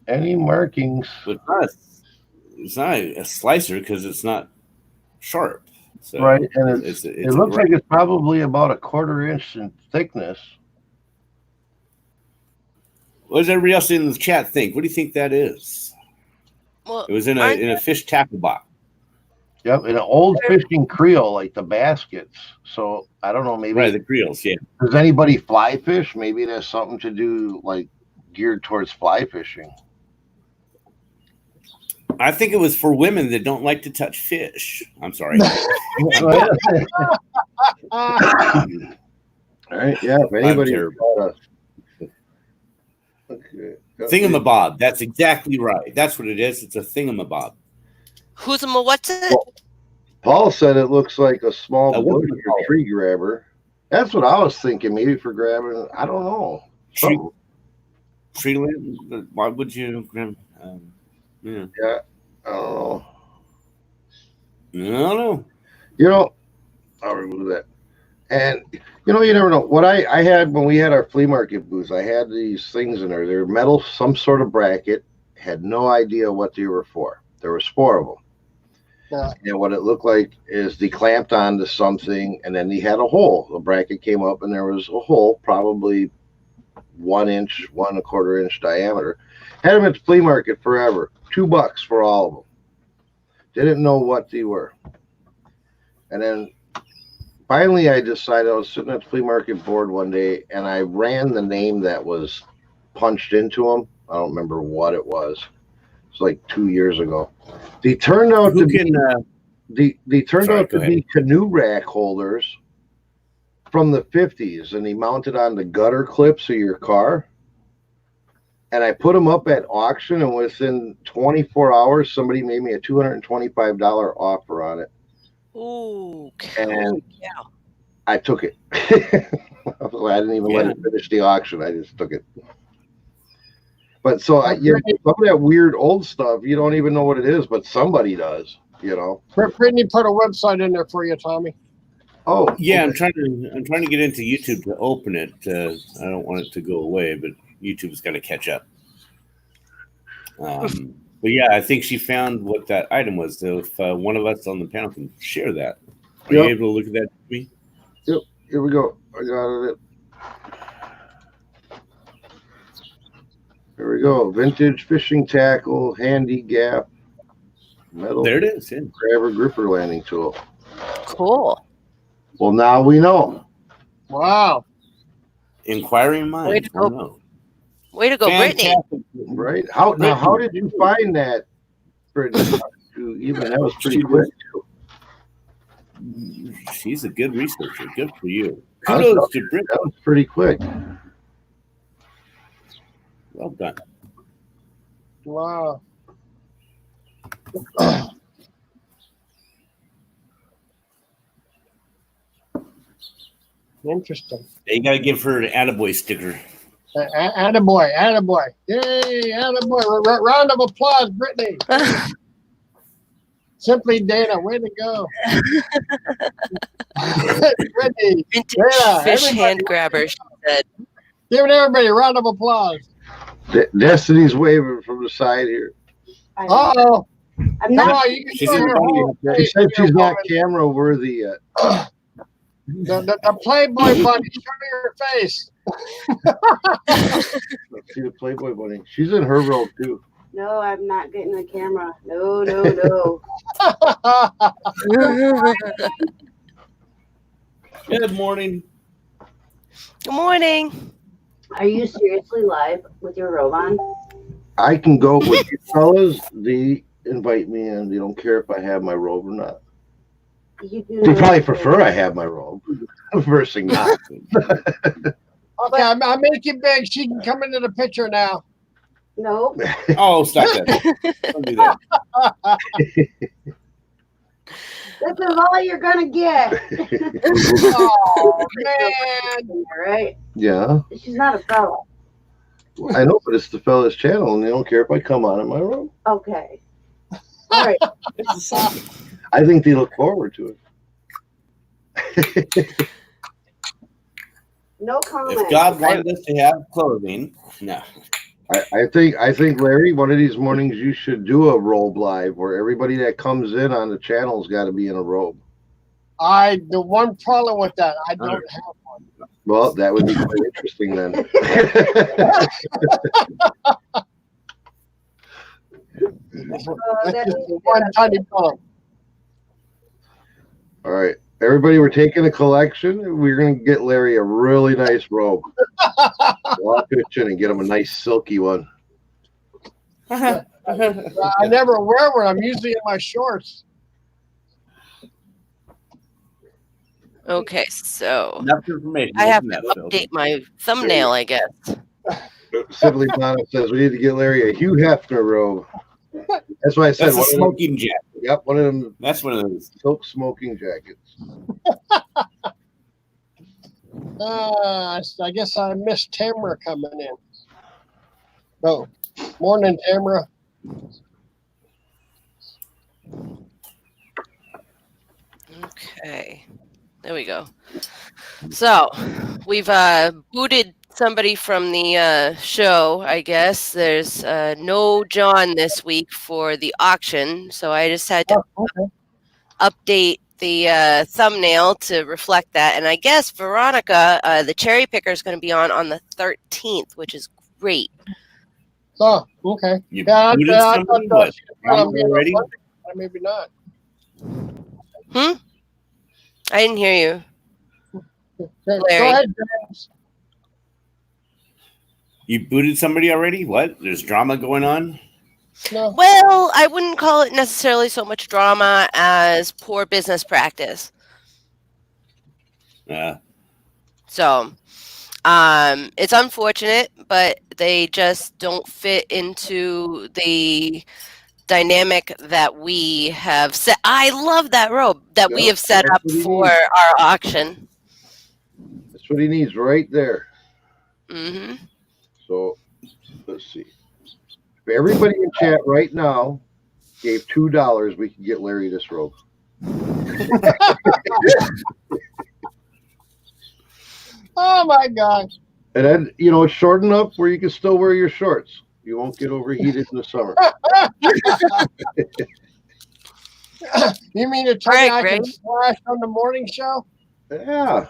any markings. it's not a slicer because it's not sharp. So Right, and it's it looks like it's probably about a 1/4 inch in thickness. What does everybody else in the chat think? What do you think that is? Well, It was in a fish tackle box. Yep, an old fishing creel, like the baskets. So I don't know, maybe Right, the creels, yeah. does anybody fly fish? Maybe it has something to do like geared towards fly fishing. I think it was for women that don't like to touch fish. I'm sorry. All right, yeah. If anybody terrible. okay. Thingamabob. That's exactly right. That's what it is. It's a thingamabob. who's a what's it? Paul said it looks like a small what bush do you or call it? tree grabber. That's what I was thinking, maybe for grabbing. I don't know. Tree, Something. tree limb? Why would you grab? Yeah. I don't know. I don't I'll know. remove that. And you never know. What I had when we had our flea market booth, I had these things in there. They're metal, some sort of bracket. Had no idea what they were for. There was 4 of them. Yeah. And what it looked like is they clamped onto something, and then they had a hole. The bracket came up, and there was a hole, probably 1 inch, 1 1/4 inch diameter. Had them at the flea market forever. $2 for all of them. Didn't know what they were. And then finally I decided, I was sitting at the flea market board one day, and I ran the name that was punched into them. I don't remember what it was. It's like 2 years ago. They turned out Who to can? they turned Sorry, out go to ahead. be canoe rack holders from the 50s, and they mounted on the gutter clips of your car. And I put them up at auction, and within 24 hours, somebody made me a $225 offer on it. Ooh, And yeah. I took it. I didn't even let it finish the auction. I just took it. But so some of that weird old stuff, you don't even know what it is, but somebody does, Brittany put a website in there for you, Tommy. Oh, Yeah, okay. I'm trying to get into YouTube to open it. I don't want it to go away, but YouTube's got to catch up. But yeah, I think she found what that item was. So if one of us on the panel can share that, are you able to look at that with me? Yep. Here we go. I got it. There we go. Vintage fishing tackle, handy gap, metal There it is. Yeah. grabber gripper landing tool. Cool. Well, now we know. Wow. Inquiring Way minds. to go. No. Way to go, Brittany. Fantastic. Right? How did you find that, Brittany? That was pretty quick. She's a good researcher. Good for you. That Kudos to Britt. was pretty quick. Well done. Wow. Interesting. You got to give her an attaboy sticker. Attaboy, attaboy. Yay, attaboy. Round of applause, Brittany. Simply Dana, way to go. Brittany, Vintage yeah, fish everybody- hand grabber, she said. giving everybody a round of applause. Destiny's waving from the side here. Uh-oh. I'm Come not. on, you can She's show in your front of whole you. She face said here, she's not woman. camera worthy yet. The Playboy bunny, show your face. Let's see the Playboy bunny. She's in her role too. No, I'm not getting the camera. No, no, no. Good morning. Good morning. Are you seriously live with your robe on? I can go with you fellas. They invite me in. They don't care if I have my robe or not. You do They know probably that- prefer I have my robe versus not. Okay, I make it big. She can come into the picture now. No, Oh, stop that. Don't do that. This is all you're gonna get. Oh man! Right? Yeah, She's not a fella. I know, but it's the fella's channel, and they don't care if I come on in my room. Okay. All right. I think they look forward to it. No comment. If God wanted us to have clothing, no. I think Larry, one of these mornings you should do a robe live where everybody that comes in on the channel's got to be in a robe. The one problem with that, I don't have one. Well, that would be quite interesting then. That's just the one tiny problem. All right, everybody, we're taking a collection. We're gonna get Larry a really nice robe. Walk in and get him a nice silky one. I never wear one. I'm usually in my shorts. Okay, so Enough information. I have Isn't to that, Phil? update my thumbnail, I guess. Sibley Donna says we need to get Larry a Hugh Hefner robe. That's why I said That's a smoking jacket. Yep, one of them That's one of those. silk smoking jackets. I guess I missed Tamara coming in. Oh, morning, Tamara. Okay, there we go. So we've booted somebody from the show, I guess. There's no John this week for the auction, so I just had to update the thumbnail to reflect that. And I guess Veronica, the cherry picker, is going to be on the 13th, which is great. Oh, okay. You Yeah, booted I somebody? thought What? she was gonna be on Already? Monday, but maybe not. I didn't hear you. Go Larry. ahead, James. You booted somebody already? What? There's drama going on? No. Well, I wouldn't call it necessarily so much drama as poor business practice. So, it's unfortunate, but they just don't fit into the dynamic that we have set. I love that robe that we Yeah, have set that's up what he for needs. our auction. That's what he needs right there. Hmm So let's see. If everybody in chat right now gave $2, we could get Larry this robe. Oh my God. And then, it's short enough where you can still wear your shorts. You won't get overheated in the summer. You mean to tell me Right, I can Greg. splash on the morning show? Yeah.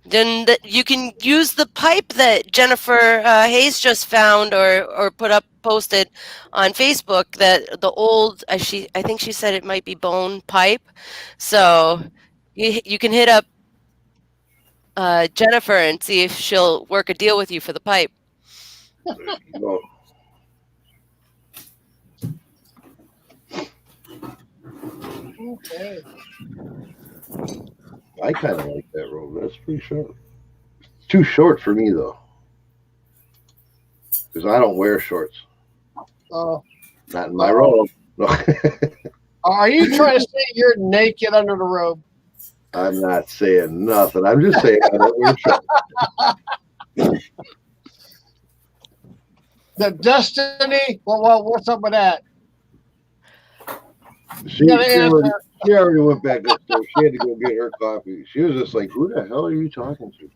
Then you can use the pipe that Jennifer Hayes just found or posted on Facebook. That the old I think she said it might be bone pipe. So you can hit up Jennifer and see if she'll work a deal with you for the pipe. Well, Okay. I kind of like that robe. That's pretty short. It's too short for me, though. Because I don't wear shorts. Oh. Not in my robe. No. Are you trying to say you're naked under the robe? I'm not saying nothing. I'm just saying I don't wear shorts. The Destiny? Well, what's up with that? She already went back upstairs. She had to go get her coffee. She was just like, who the hell are you talking to?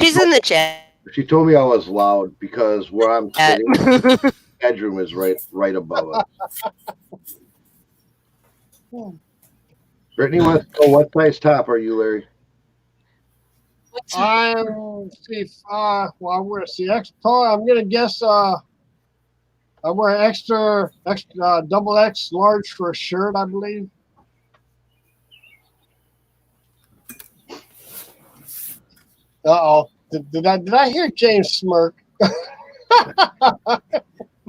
She's in the chat. She told me I was loud because where I'm sitting, the bedroom is right above us. Brittany wants to know, what size top are you, Larry? I'm I'm gonna guess I wear extra double X large for a shirt, I believe. Uh-oh. Did I hear James smirk?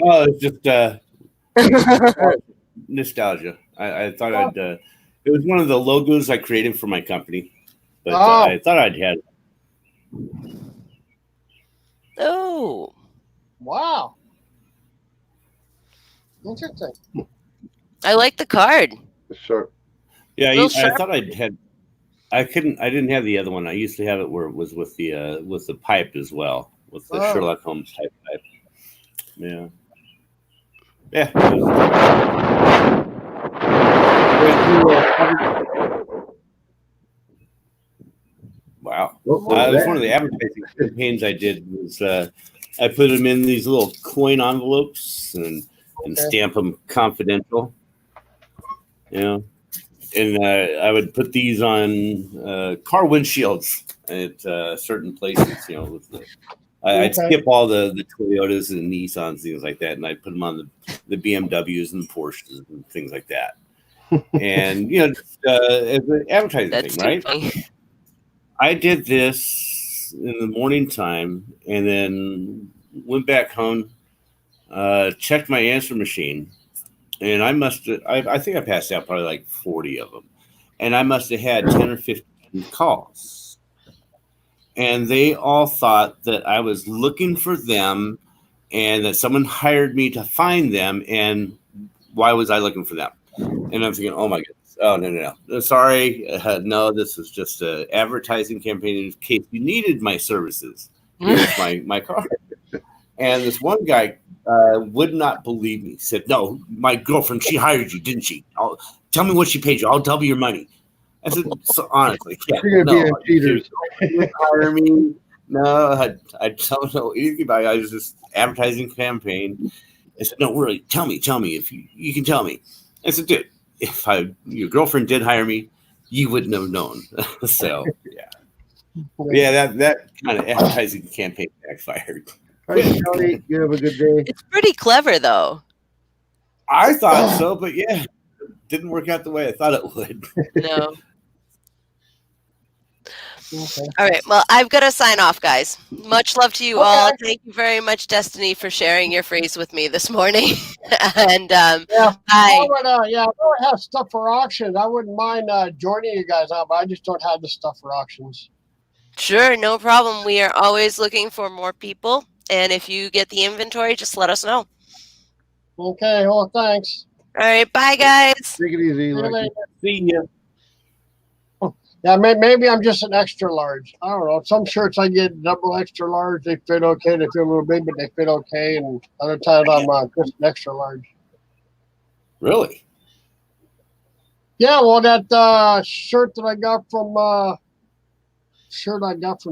Oh, it's just nostalgia. I thought I'd. It was one of the logos I created for my company, but I thought I'd had. Oh, Wow. Interesting. I like the card. Sure. Yeah, Real I sharp. thought I had. I didn't have the other one. I used to have it where it was with the pipe as well, with the Oh. Sherlock Holmes type pipe. Yeah. Yeah. Wow. What It was was one of the advertising campaigns I did. Was I put them in these little coin envelopes and Okay. stamp them confidential. You know, and I would put these on car windshields at certain places. You know, with I'd Okay. skip all the Toyotas and Nissans, things like that, and I'd put them on the BMWs and Porsches and things like that. And you know, as an advertising That's thing, too right? funny. I did this in the morning time, and then went back home, checked my answer machine, and I think I passed out probably like 40 of them, and I must have had 10 or 15 calls, and they all thought that I was looking for them, and that someone hired me to find them, and why was I looking for them? And I'm thinking, oh my goodness. Oh, no. Sorry. No, this was just an advertising campaign in case you needed my services. Here's my card. And this one guy would not believe me. He said, no, my girlfriend, she hired you, didn't she? Tell me what she paid you. I'll double your money. I said, so honestly, yeah, You're gonna be a cheater. you hire me. No, I don't know anything about it. I was just advertising campaign. I said, no, really, tell me if you can tell me. I said, dude, if your girlfriend did hire me, you wouldn't have known. So yeah, that kind of advertising campaign backfired. All right, Kelly, you have a good day. It's pretty clever, though. I thought so, but yeah, didn't work out the way I thought it would. No. Okay. All right. Well, I've got to sign off, guys. Much love to you Okay. all. Thank you very much, Destiny, for sharing your phrase with me this morning. And Yeah. bye. I would, I don't have stuff for auctions. I wouldn't mind joining you guys out, but I just don't have the stuff for auctions. Sure, no problem. We are always looking for more people. And if you get the inventory, just let us know. Okay. Well, thanks. All right. Bye, guys. Take it easy. See you Lexi. later. See ya. Yeah, maybe I'm just an extra large. I don't know. Some shirts I get double extra large. They fit okay. They feel a little big, but they fit okay. And other times I'm just an extra large. Really? Yeah, well, that shirt that I got from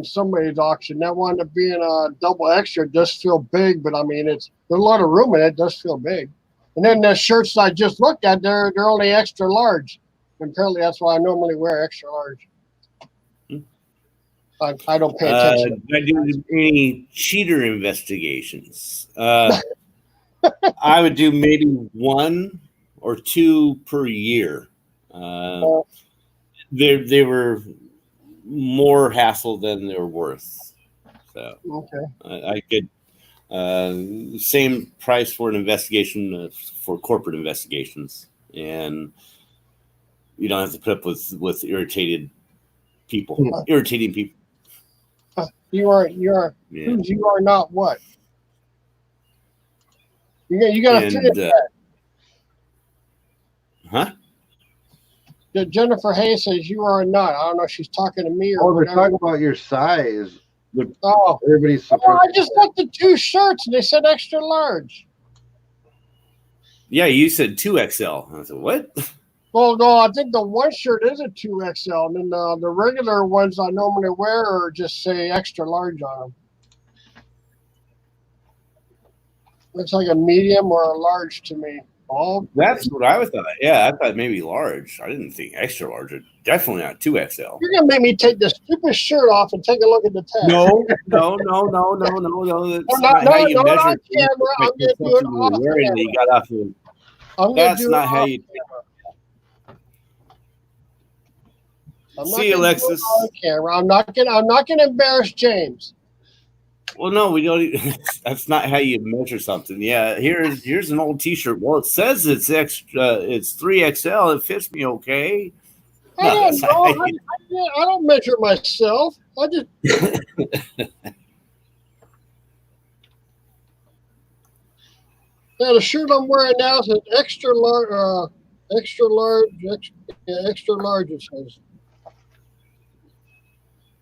somebody's auction, that wound up being a double extra. It does feel big, but I mean, there's a lot of room in it. It does feel big. And then the shirts I just looked at, they're only extra large. And apparently, that's why I normally wear extra large. I don't pay attention. Did I do any cheater investigations? I would do maybe 1 or 2 per year. They were more hassle than they were worth. So Okay. I could same price for an investigation for corporate investigations, and you don't have to put up with irritating people. You are Yeah. you are not what? You got to And, finish that. Huh? Jennifer Hayes says you are not. I don't know if she's talking to me or Oh, they're whatever. talking about your size. Oh, Everybody's oh, surprised. I just looked at 2 shirts and they said extra large. Yeah, you said 2XL. I said, what? Well, no, I think the one shirt is a 2XL, and then the regular ones I normally wear are just say extra large on them. Looks like a medium or a large to me. Oh, That's what I thought. Yeah, I thought maybe large. I didn't think extra large. Definitely not 2XL. you're gonna make me take this stupid shirt off and take a look at the tag. No. That's No, not how you no, measure on camera. I'm gonna do it something off you're wearing that camera. you got off of. I'm gonna That's do not it how off you. camera. I'm See you, not gonna do it Alexis. on camera. I'm not gonna embarrass James. Well, no, we don't. That's not how you measure something. Yeah, here's an old T-shirt. Well, it says it's extra. It's 3XL. It fits me okay. I No, don't that's not know. how you- I don't measure myself. I just Yeah, the shirt I'm wearing now says extra large, extra large, extra large. It says.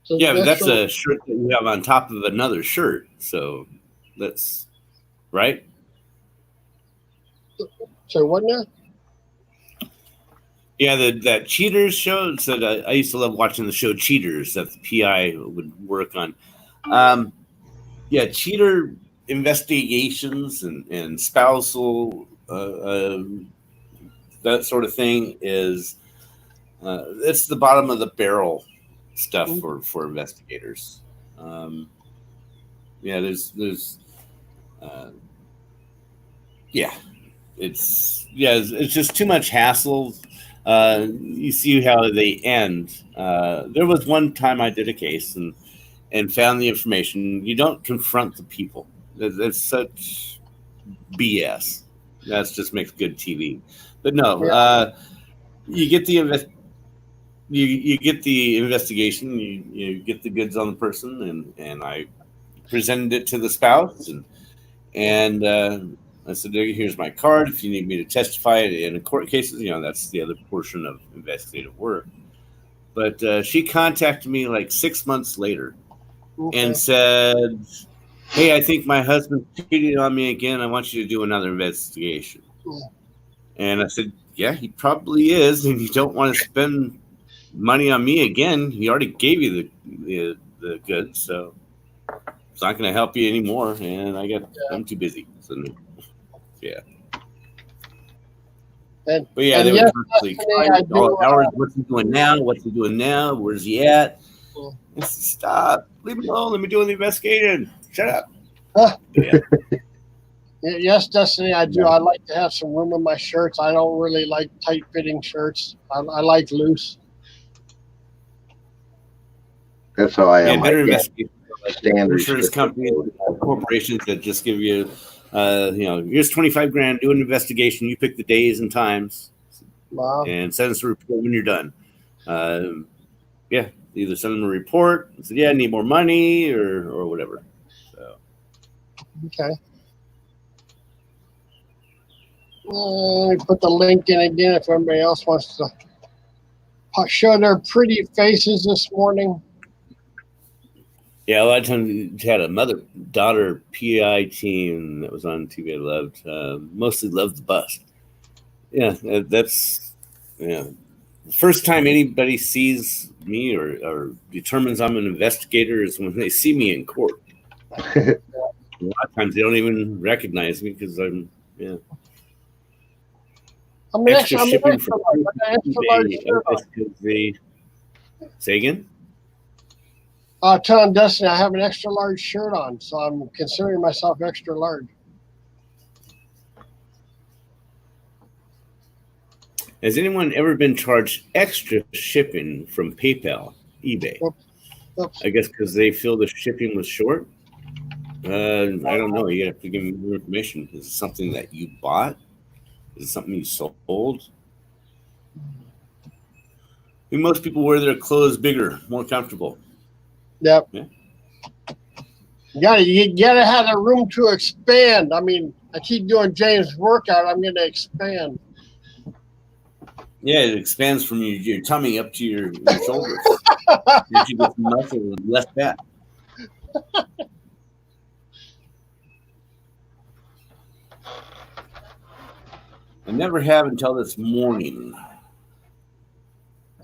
Yeah, but that's a shirt that you have on top of another shirt. So that's right. So what now? Yeah, that Cheaters show. So I used to love watching the show Cheaters that the PI would work on. Yeah, cheater investigations and spousal that sort of thing is it's the bottom of the barrel stuff for investigators. Yeah, there's yeah, it's just too much hassle. You see how they end. There was one time I did a case and found the information. You don't confront the people. It's such BS. That just makes good TV. But no, you get the you get the investigation. You get the goods on the person, and I presented it to the spouse, and I said, "Here's my card. If you need me to testify in a court cases, that's the other portion of investigative work." But she contacted me like 6 months later. Okay. And said, "Hey, I think my husband cheated on me again. I want you to do another investigation." And I said, "Yeah, he probably is, and you don't want to spend money on me again. He already gave you the goods, so it's not going to help you anymore." And I'm too busy. So, yeah. But yeah, they were Howard, what's he doing now? What's he doing now? Where's he at? I said, "Stop. Leave me alone. Let me do the investigation. Shut up." Yeah. Yes, Destiny, I do. I like to have some room in my shirts. I don't really like tight-fitting shirts. I like loose. That's how I am. Better investigate standard insurance companies, corporations that just give you, here's $25,000. Do an investigation. You pick the days and times, and send us a report when you're done. Either send them a report and say, "Yeah, I need more money," or whatever. So. Okay. Let me put the link in again if everybody else wants to show their pretty faces this morning. Yeah, a lot of times you had a mother-daughter PI team that was on TV. I loved, mostly loved the bust. Yeah, that's the first time anybody sees me or determines I'm an investigator is when they see me in court. A lot of times they don't even recognize me because I'm extra shipping from eBay. Say again? Telling Destiny I have an extra large shirt on, so I'm considering myself extra large. Has anyone ever been charged extra shipping from PayPal, eBay? Oops. I guess because they feel the shipping was short. I don't know. You have to give me more information. Is it something that you bought? Is it something you sold? I think most people wear their clothes bigger, more comfortable. Yep. Yeah. You gotta have the room to expand. I mean, I keep doing James' workout. I'm going to expand. Yeah, it expands from your tummy up to your shoulders. You get muscle with less fat. I never have until this morning.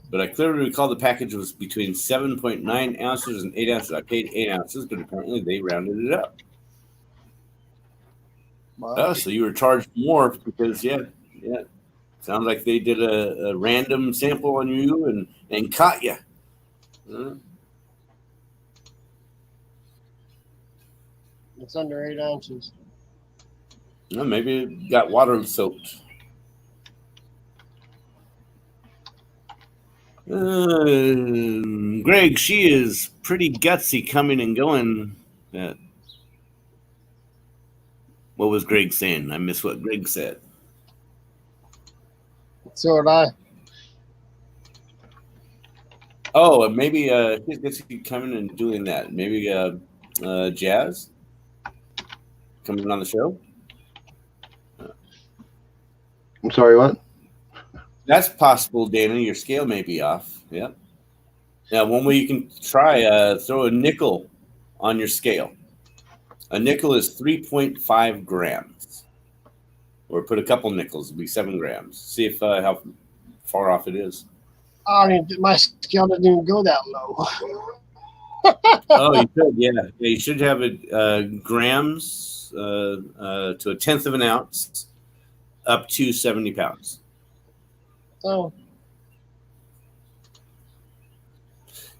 But I clearly recall the package was between 7.9 ounces and 8 ounces. I paid 8 ounces, but apparently they rounded it up. Wow. Oh, so you were charged more because, sounds like they did a random sample on you and caught you. It's under 8 ounces. Well, maybe it got water soaked. Greg, she is pretty gutsy coming and going. What was Greg saying? I missed what Greg said. So did I. Oh, maybe he gets to coming and doing that. Maybe Jazz coming on the show. I'm sorry, what? That's possible, Dana. Your scale may be off. Yep. Now, one way you can try, throw a nickel on your scale. A nickel is 3.5 grams. Or put a couple nickels, it'll be 7 grams. See if how far off it is. My scale doesn't even go that low. Oh, you should, yeah. You should have it grams to 1/10 of an ounce up to 70 pounds. Oh,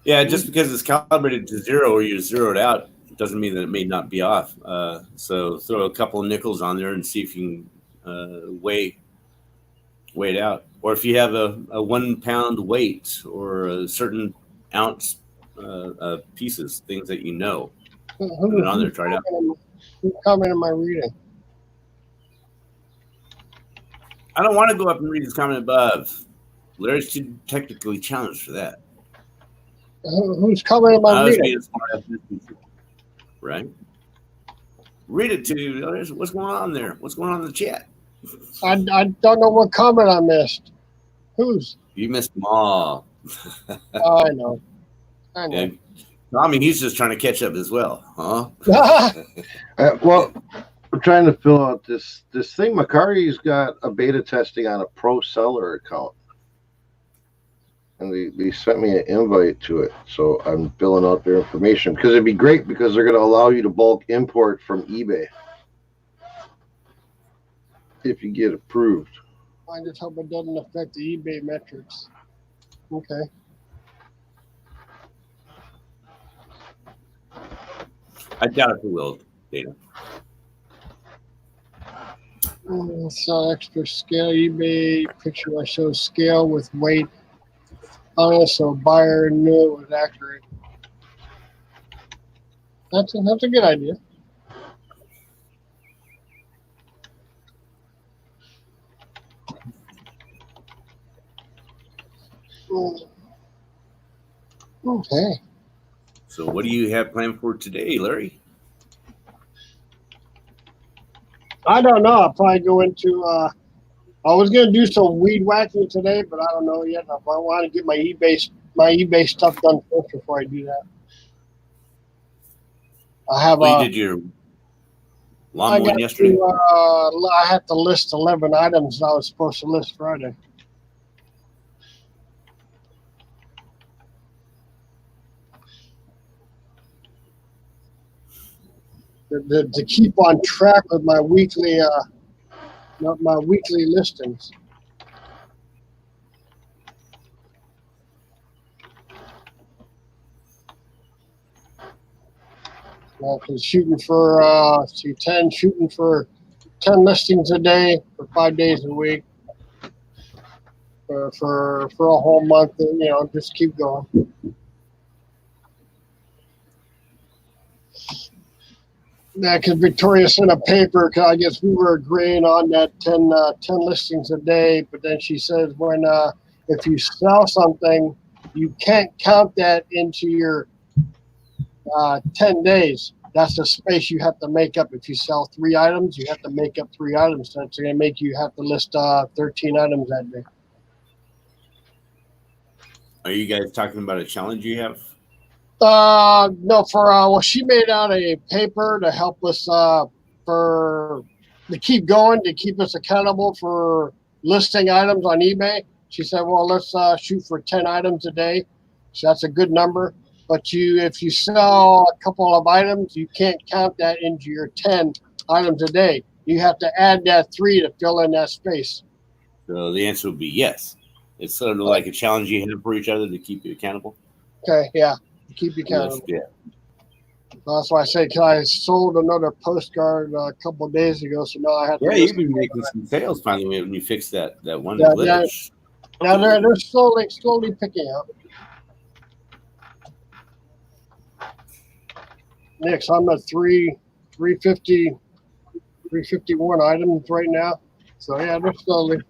Yeah, just because it's calibrated to 0 or you're zeroed out doesn't mean that it may not be off. So throw a couple of nickels on there and see if you can weigh it out. Or if you have a 1 pound weight or a certain ounce pieces, things that you know. Put it on there, try it out. Who commented my reading? I don't want to go up and read his comment above. Larry's too technically challenged for that. Who's commenting my reading? Right? Read it to you. What's going on there? What's going on in the chat? I don't know what comment I missed. Whose? You missed them all. Oh, I know. Yeah. I mean, he's just trying to catch up as well, huh? Well, we're trying to fill out this thing. Macari's got a beta testing on a pro seller account. And they sent me an invite to it. So I'm filling out their information because it'd be great because they're going to allow you to bulk import from eBay if you get approved. I just hope it doesn't affect the eBay metrics. Okay. I doubt it will, Dana. So extra scale eBay picture I show scale with weight on it, so buyer knew it was accurate. That's a good idea. Okay. So what do you have planned for today, Larry? I don't know. I'll probably go into. I was gonna do some weed whacking today, but I don't know yet. I want to get my eBay stuff done first before I do that. I have. Well, you did your lawn mowing yesterday. I have to list 11 items I was supposed to list Friday. To keep on track with my weekly listings. Because shooting for 10 listings a day for 5 days a week for a whole month, and just keep going. Yeah, because Victoria sent a paper, because I guess we were agreeing on that 10 listings a day, but then she says if you sell something, you can't count that into your 10 days. That's the space you have to make up. If you sell 3 items, you have to make up 3 items. That's going to make you have to list 13 items that day. Are you guys talking about a challenge you have? No, she made out a paper to help us to keep going, to keep us accountable for listing items on eBay. She said, well, let's shoot for 10 items a day. So that's a good number. But if you sell a couple of items, you can't count that into your 10 items a day. You have to add that 3 to fill in that space. So the answer would be yes. It's sort of like a challenge you have for each other to keep you accountable. Okay, yeah. Keep you accountable. Yeah. That's why I say, I sold another postcard a couple of days ago, so now I have to. Yeah, you've been making some sales finally when you fixed that one Yeah, glitch. Now they're slowly picking up. Next, I'm at 351 items right now. So yeah, they're slowly.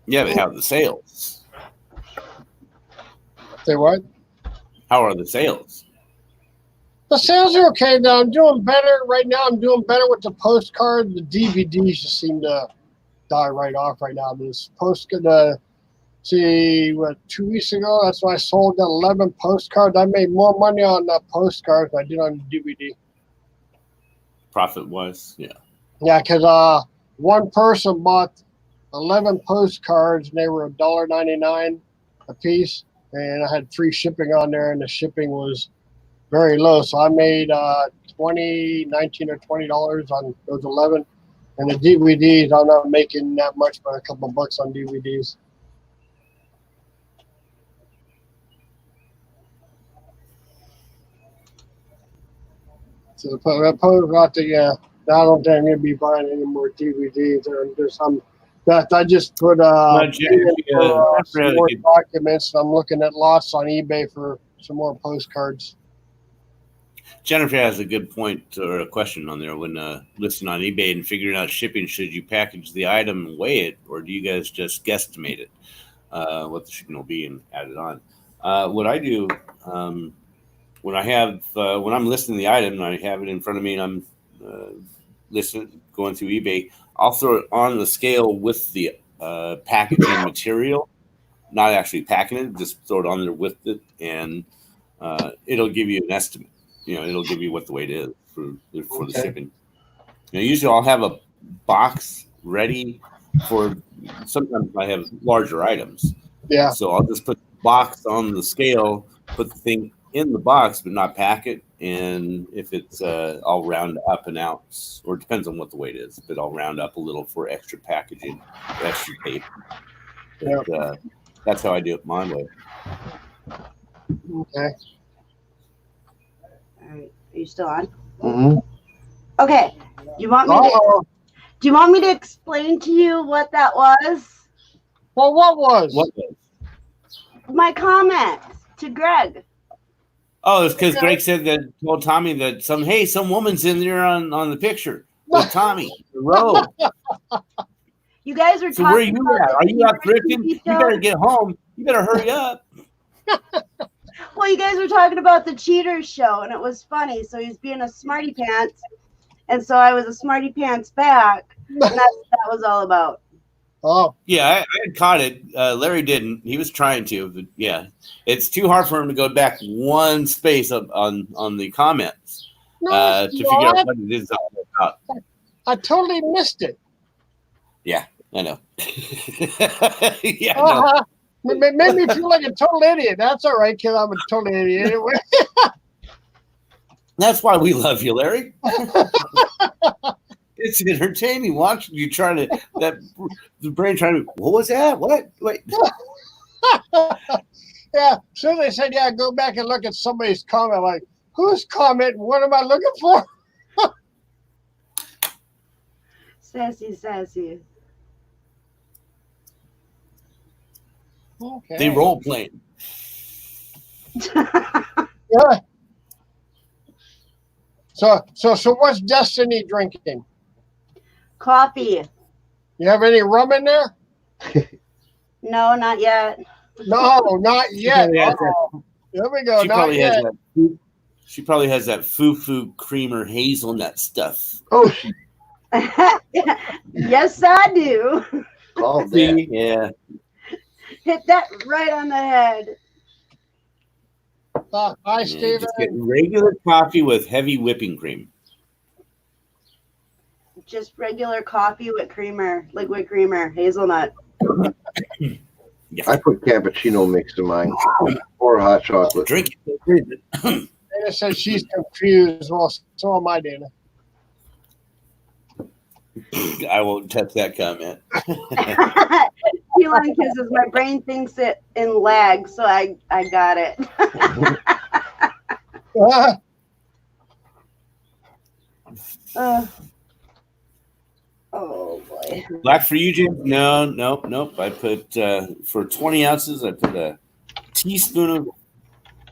Yeah, but how are the sales? Say what? How are the sales? The sales are okay now. I'm doing better right now. I'm doing better with the postcard. The DVDs just seem to die right off right now. This postcard, see, what, 2 weeks ago, that's when I sold the 11 postcards. I made more money on the postcards than I did on the DVD. Profit wise, yeah. Yeah, because one person bought 11 postcards and they were $1.99 a piece, and I had free shipping on there, and the shipping was very low. So I made $19 or $20 on those 11. And the DVDs, I'm not making that much, but a couple bucks on DVDs. So the post got the I don't think I'm gonna be buying any more DVDs. There's some that I just put some more documents. I'm looking at lots on eBay for some more postcards. Jennifer has a good point or a question on there when listing on eBay and figuring out shipping. Should you package the item and weigh it, or do you guys just guesstimate it what the shipping will be and add it on? What I do when I'm listing the item and I have it in front of me and I'm going through eBay, I'll throw it on the scale with the packaging material, not actually packing it, just throw it on there with it, and it'll give you an estimate. It'll give you what the weight is for the shipping. Usually I'll have a box ready for. Sometimes I have larger items. Yeah. So I'll just put the box on the scale, put the thing in the box, but not pack it. And if it's, I'll round up an ounce, or it depends on what the weight is, but I'll round up a little for extra packaging, extra paper. But, that's how I do it my way. Okay. All right. Are you still on? Mm-hmm. Okay. Do you want me to explain to you what that was? Well, what was? What was? My comment to Greg. Oh, it's because Greg said that, told Tommy that some woman's in there on the picture with Tommy, the road. You guys were So talking where are you about at? Are you out the thrifting? TV You show? better get home. You better hurry up. Well, you guys were talking about the Cheaters show, and it was funny. So he's being a smarty pants, and so I was a smarty pants back, and that's what that was all about. Oh, Yeah, I had caught it. Larry didn't. He was trying to, but yeah, it's too hard for him to go back one space up on the comments no, to figure out what it is all about. I totally missed it. Yeah, I know. Yeah, I know. It made me feel like a total idiot. That's all right, because I'm a total idiot anyway. That's why we love you, Larry. It's entertaining watching you trying to the brain trying to. What was that? What? Wait. Yeah. So they said, yeah, go back and look at somebody's comment. Like, whose comment? What am I looking for? Sassy. Okay. They role playing. Yeah. So what's Destiny drinking? Coffee. You have any rum in there? No, not yet. No, not yet. probably has Uh-oh. There we go. She Not probably yet. has that. She probably has that foo creamer hazelnut stuff. Oh, she Yes, I do. called that. Yeah. Hit that right on the head. Hi, Yeah, Steven. just get regular coffee with heavy whipping cream. Just regular coffee with creamer, liquid creamer, hazelnut. I put cappuccino mix in mine or hot chocolate. Drink it. Dana says she's confused. Well, so am I, Dana. I won't touch that comment. Feline kisses. My brain thinks it in lag, so I got it. Oh boy. Black for you, Jim? No, nope. I put for 20 ounces. I put a teaspoon of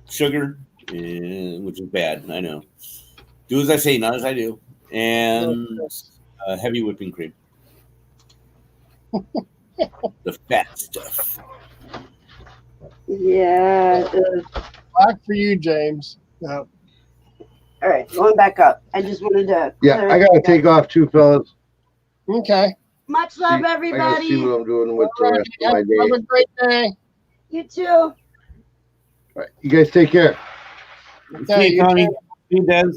sugar, which is bad. I know. Do as I say, not as I do, and heavy whipping cream. The fat stuff. Yeah. Black for you, James. All right, going back up. I just wanted to. Yeah, I gotta take off too, fellas. Okay. Much love, I gotta see everybody. what I'm doing with the All right. rest of my Have day. a great day. You too. All right, you guys take care. Okay, See you, you Tony. too. See you, Des.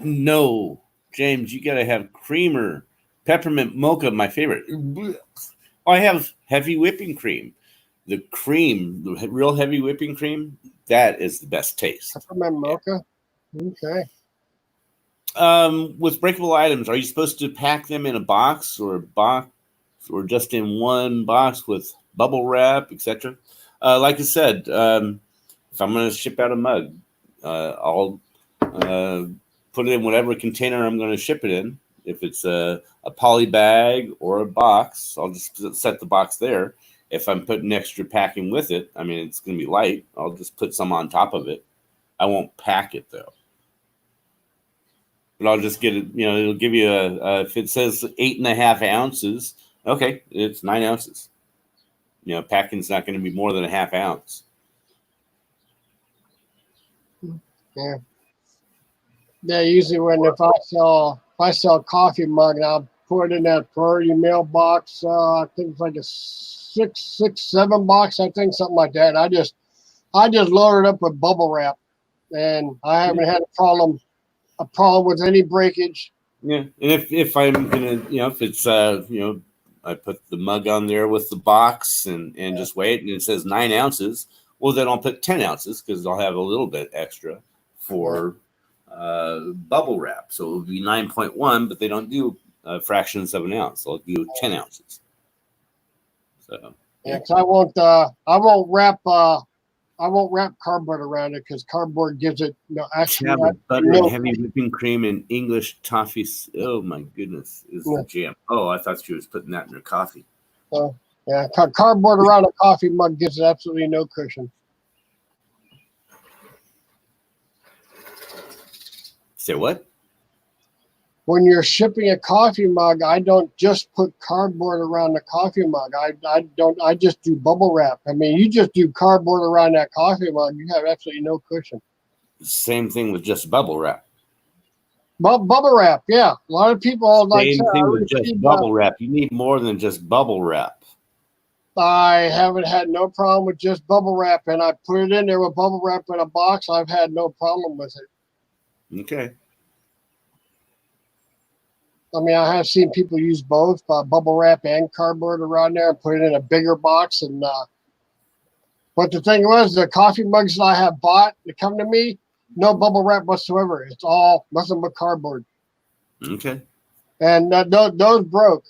No, James, you gotta have creamer, peppermint mocha, my favorite. I have heavy whipping cream. The cream, the real heavy whipping cream, that is the best taste. Peppermint mocha. Okay. With breakable items, are you supposed to pack them in a box or just in one box with bubble wrap, etc.? Like I said, if I'm going to ship out a mug, I'll put it in whatever container I'm going to ship it in. If it's a poly bag or a box, I'll just set the box there. If I'm putting extra packing with it, I mean, it's going to be light. I'll just put some on top of it. I won't pack it though. But I'll just get it, it'll give you if it says 8.5 ounces, okay, it's 9 ounces. Packing's not going to be more than a half ounce. Yeah. Yeah, usually if I sell coffee mug, and I'll put it in that priority mailbox. I think it's like a 7 box. I think something like that. And I just load it up with bubble wrap, and I haven't had a problem with any breakage. Yeah, and if I'm gonna, if it's I put the mug on there with the box and just wait, and it says 9 ounces. Well, then I'll put 10 ounces because I'll have a little bit extra for bubble wrap. So it would be 9.1, but they don't do fractions of an ounce. They'll do 10 ounces. So Yeah, because I won't wrap cardboard around it because cardboard gives it Cabot butter and heavy whipping cream and English toffee. Oh my goodness, is the jam. Oh, I thought she was putting that in her coffee. Yeah, cardboard around a coffee mug gives it absolutely no cushion. Say what? When you're shipping a coffee mug, I don't just put cardboard around the coffee mug. I just do bubble wrap. I mean, you just do cardboard around that coffee mug, you have absolutely no cushion. Same thing with just bubble wrap. Bubble wrap, yeah. A lot of people Same thing with just bubble wrap. You need more than just bubble wrap. I haven't had no problem with just bubble wrap, and I put it in there with bubble wrap in a box. I've had no problem with it. Okay. I mean, I have seen people use both bubble wrap and cardboard around there and put it in a bigger box. And but the thing was, the coffee mugs that I have bought that come to me, no bubble wrap whatsoever. It's all nothing but cardboard. Okay. And those broke.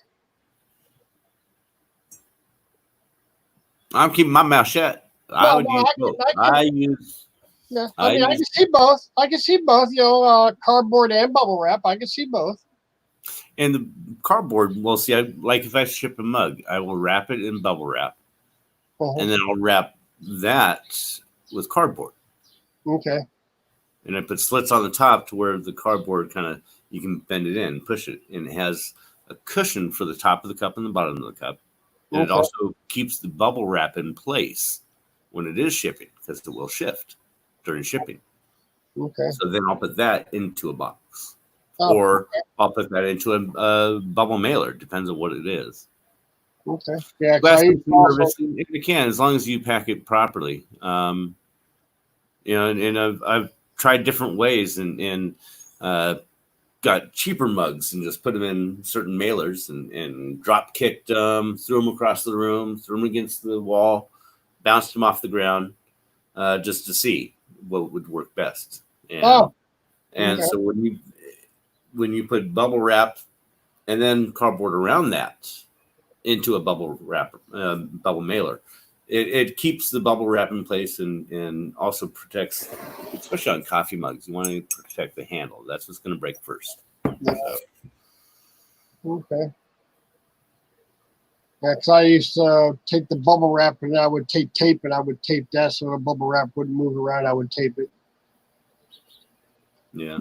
I'm keeping my mouth shut. I would use both. I can see both. I can see both. Cardboard and bubble wrap. I can see both. And the cardboard, well, see, like if I ship a mug, I will wrap it in bubble wrap, and then I'll wrap that with cardboard. Okay. And I put slits on the top to where the cardboard you can bend it in, push it, and it has a cushion for the top of the cup and the bottom of the cup. And it also keeps the bubble wrap in place when it is shipping because it will shift during shipping. Okay. So then I'll put that into a box. Or I'll put that into a bubble mailer. Depends on what it is. Okay. Yeah. It can, as long as you pack it properly. And I've tried different ways and got cheaper mugs and just put them in certain mailers and drop kicked them, threw them across the room, threw them against the wall, bounced them off the ground, just to see what would work best. And so when you put bubble wrap and then cardboard around that into a bubble wrap, bubble mailer, it keeps the bubble wrap in place and also protects, especially on coffee mugs, you want to protect the handle. That's what's going to break first. Yeah. Okay. Yeah, because I used to take the bubble wrap and I would take tape and I would tape that so the bubble wrap wouldn't move around. I would tape it. Yeah.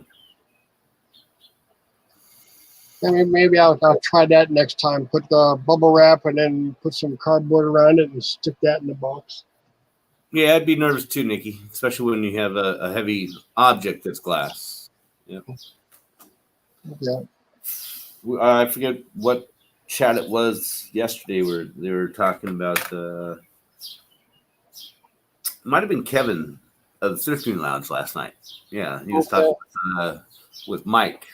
I mean, maybe I'll try that next time. Put the bubble wrap and then put some cardboard around it and stick that in the box. Yeah, I'd be nervous too, Nikki, especially when you have a heavy object that's glass. Yeah. Yeah. I forget what chat it was yesterday where they were talking about it might have been Kevin of the Thrifting Lounge last night. Yeah, he was talking with Mike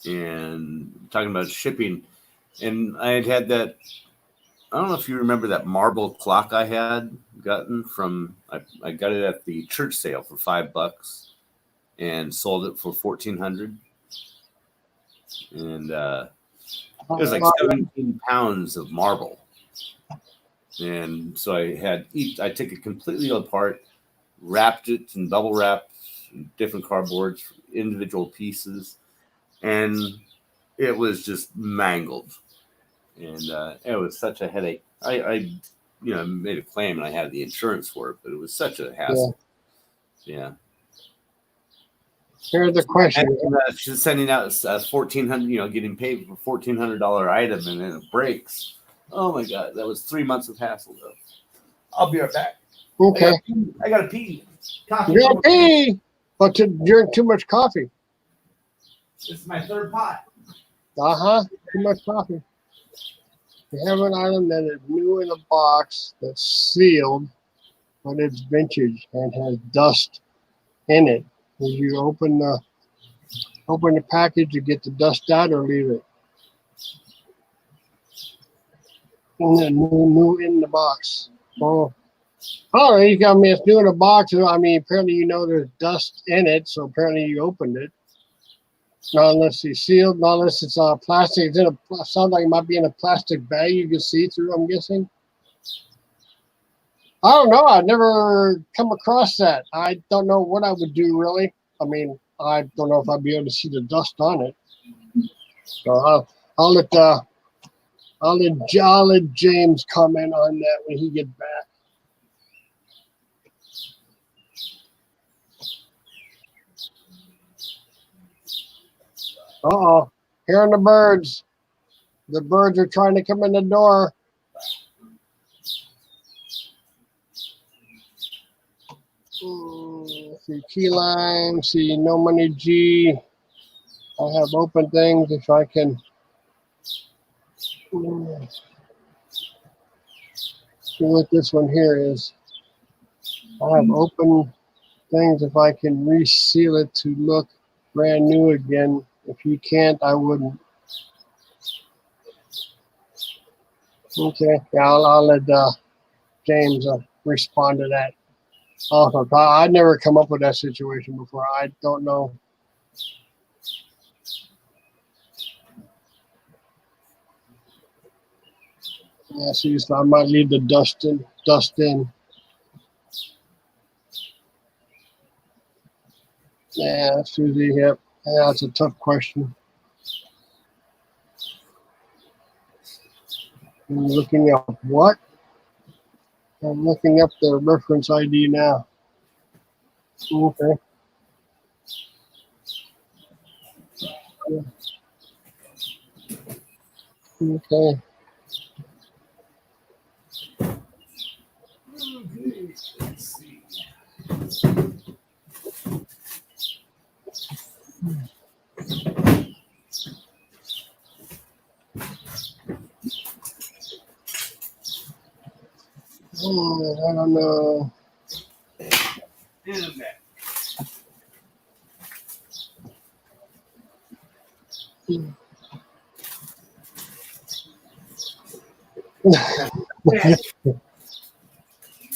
and talking about shipping. And I had that. I don't know if you remember that marble clock I had gotten from. I got it at the church sale for $5 and sold it for $1,400. And it was like 17 pounds of marble. And so I took it completely apart, wrapped it in bubble wrap, different cardboards, individual pieces, and it was just mangled. And it was such a headache. I made a claim and I had the insurance for it, but it was such a hassle. Yeah. Here's the question. And, she's sending out $1,400, getting paid for $1,400 item, and then it breaks. Oh my God, that was 3 months of hassle though. I'll be right back. Okay. I gotta pee. Coffee. You're gonna pee, but to drink too much coffee. This is my third pot. Too much coffee. You have an item that is new in a box that's sealed, but it's vintage and has dust in it. Will you open the package to get the dust out or leave it? And then new in the box. Oh, all right. You got me. It's new in a box. I mean, apparently there's dust in it, so apparently you opened it. Not unless it's sealed. Not unless it's plastic. It's in a. Sounds like it might be in a plastic bag you can see through. I'm guessing. I don't know. I've never come across that. I don't know what I would do really. I mean, I don't know if I'd be able to see the dust on it. So I'll let James comment on that when he gets back. Uh-oh. Hearing the birds. The birds are trying to come in the door. See Key Lime, see No Money G. I have open things if I can. See what this one here is. I have open things if I can reseal it to look brand new again. If you can't, I wouldn't. Okay, yeah, I'll let James respond to that. Awesome. I'd never come up with that situation before. I don't know. Yeah, see, so I might leave the dust in. Yeah, Susie, yep. Yeah, that's a tough question. I'm looking up what? I'm looking up the reference ID now. Okay. Okay. Let's see. I don't know.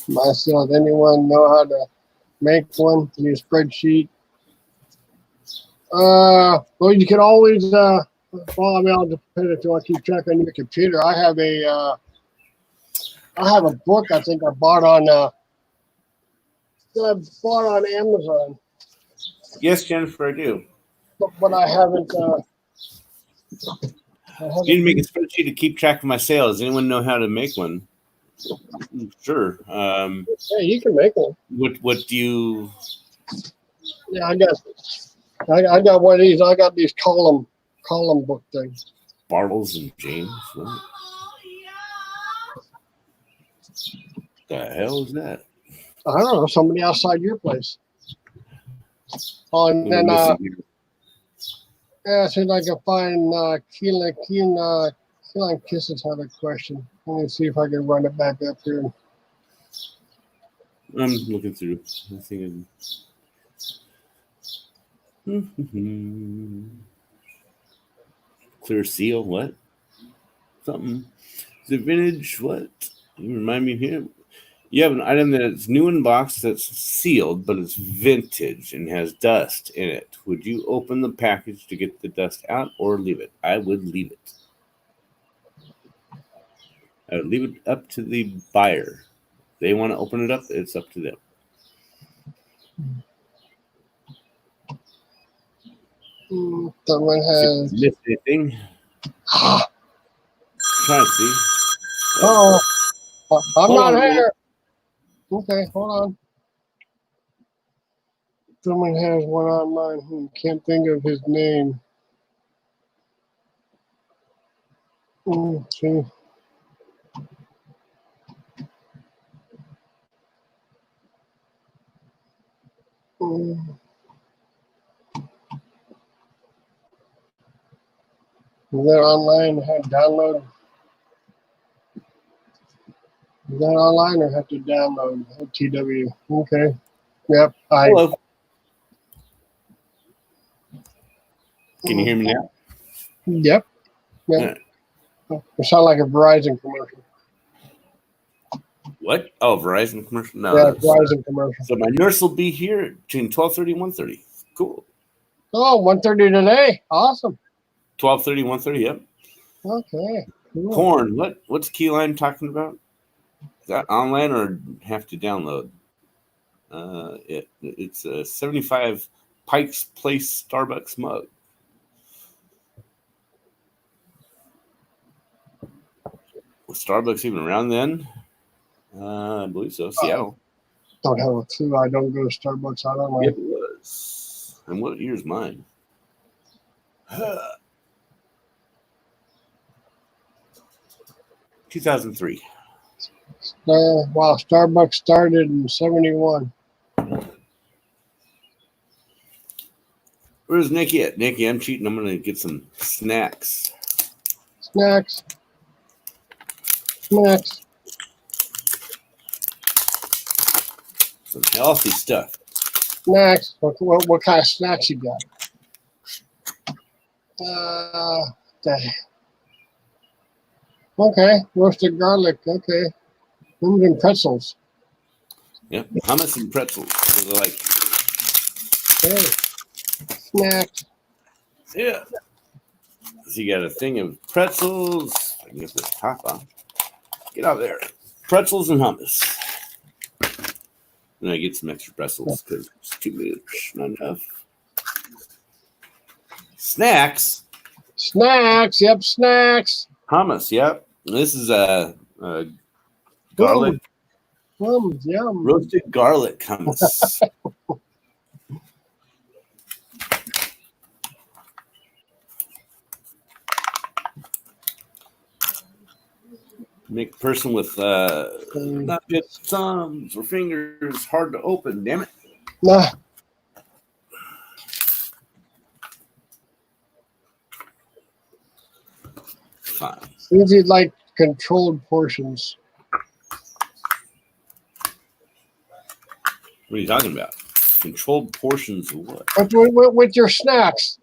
Myself, anyone know how to make one? Use spreadsheet. Well, you can always. Well, I mean, I'll depend if you want to keep track on your computer. I have a book. I think I bought on. Amazon. Yes, Jennifer, I do. But I haven't. You need to make a spreadsheet to keep track of my sales. Anyone know how to make one? Sure. Yeah, you can make one. What do you? Yeah, I got one of these. I got these column book things. Bartles and James. What? The hell is that? I don't know. Somebody outside your place. Oh, and What then am I missing here? yeah, see if I can find Keelan Kisses had a question. Let me see if I can run it back up here. I'm looking through. I'm thinking. Clear seal. What? Something. Is it vintage? What? You remind me of him. You have an item that's new in box that's sealed, but it's vintage and has dust in it. Would you open the package to get the dust out or leave it? I would leave it. I would leave it up to the buyer. If they want to open it up, it's up to them. Someone has. Miss anything? Trying to see. Oh, I'm Hold not on, here. Okay, hold on. Someone has one on mine who can't think of his name. See. Is that online? Have to download? Is that online or have to download OTW? Okay. Yep. Hello. Can you hear me now? Yep. Yep. It sounds like a Verizon commercial. What? Oh, Verizon commercial? No. Yeah, that's- Verizon commercial. So my nurse will be here between 12:30 and 1:30. Cool. Oh, 1:30 today. Awesome. 12:30, 1:30, yep. Okay. Cool. Corn. What's Keyline talking about? Is that online or have to download? It's a 75 Pike's Place Starbucks mug. Was Starbucks even around then? I believe so. Seattle. Don't have a clue. I don't go to Starbucks. I don't know. It was. And what year's mine? 2003. Wow, Starbucks started in 71. Where's Nikki at? Nikki, I'm cheating. I'm going to get some snacks. Snacks. Snacks. Some healthy stuff. Snacks. What kind of snacks you got? Dang. Okay, roasted garlic. Okay, and pretzels. Yep, hummus and pretzels. Those are like, Okay. Snacks. yeah. So you got a thing of pretzels. I can get this top off. Get out there. Pretzels and hummus. And I get some extra pretzels because it's too much, not enough. Snacks. Snacks. Yep, snacks. Hummus, yep. This is a garlic, Yum. roasted garlic hummus. Make a person with not good thumbs or fingers hard to open, damn it. Nah. Fine. Seems you'd like controlled portions. What are you talking about? Controlled portions of what? With your snacks.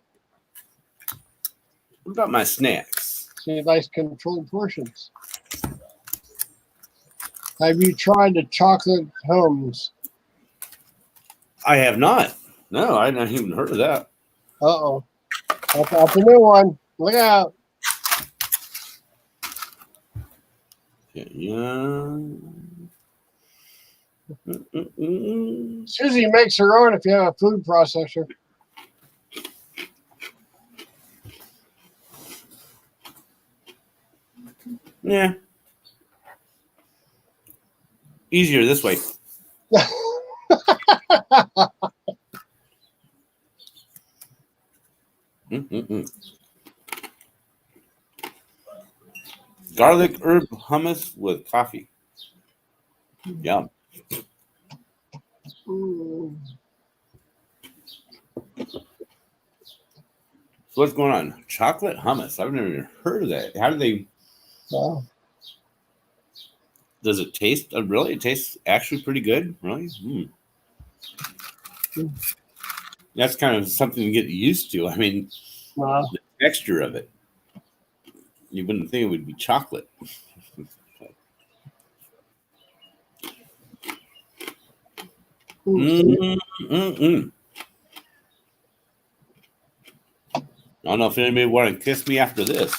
What about my snacks? See, likes controlled portions. Have you tried the chocolate Hums? I have not. No, I haven't even heard of that. Uh-oh. That's a new one. Look out. Yeah. Susie makes her own if you have a food processor. Yeah. Easier this way. Garlic herb hummus with coffee. Yeah. Mm. So what's going on? Chocolate hummus. I've never even heard of that. How do they? Wow. Does it taste? Really, it tastes actually pretty good. Really. That's kind of something to get used to. I mean, Wow. the texture of it. You wouldn't think it would be chocolate. Mm-mm-mm. I don't know if anybody want to kiss me after this.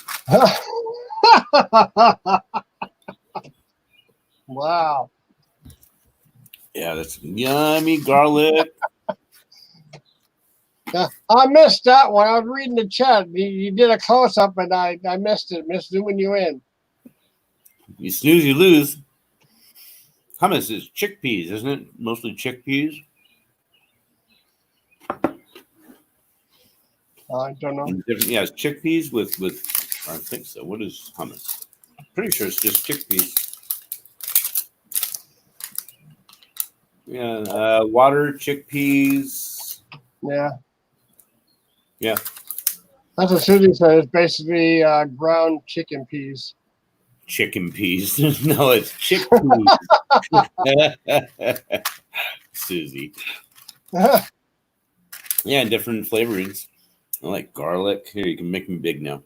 Wow. Yeah, that's yummy garlic. Yeah, I missed that one. I was reading the chat. You did a close up, and I missed it. Missed zooming you in. You snooze, you lose. Hummus is chickpeas, isn't it? Mostly chickpeas. I don't know. Yeah, it's chickpeas with. I think so. What is hummus? Pretty sure it's just chickpeas. Yeah, water, chickpeas. Yeah. Yeah. That's what Susie said. It's basically ground chicken peas. Chicken peas. No, it's chickpeas. Susie. Yeah, different flavorings. I like garlic. Here, you can make me big now.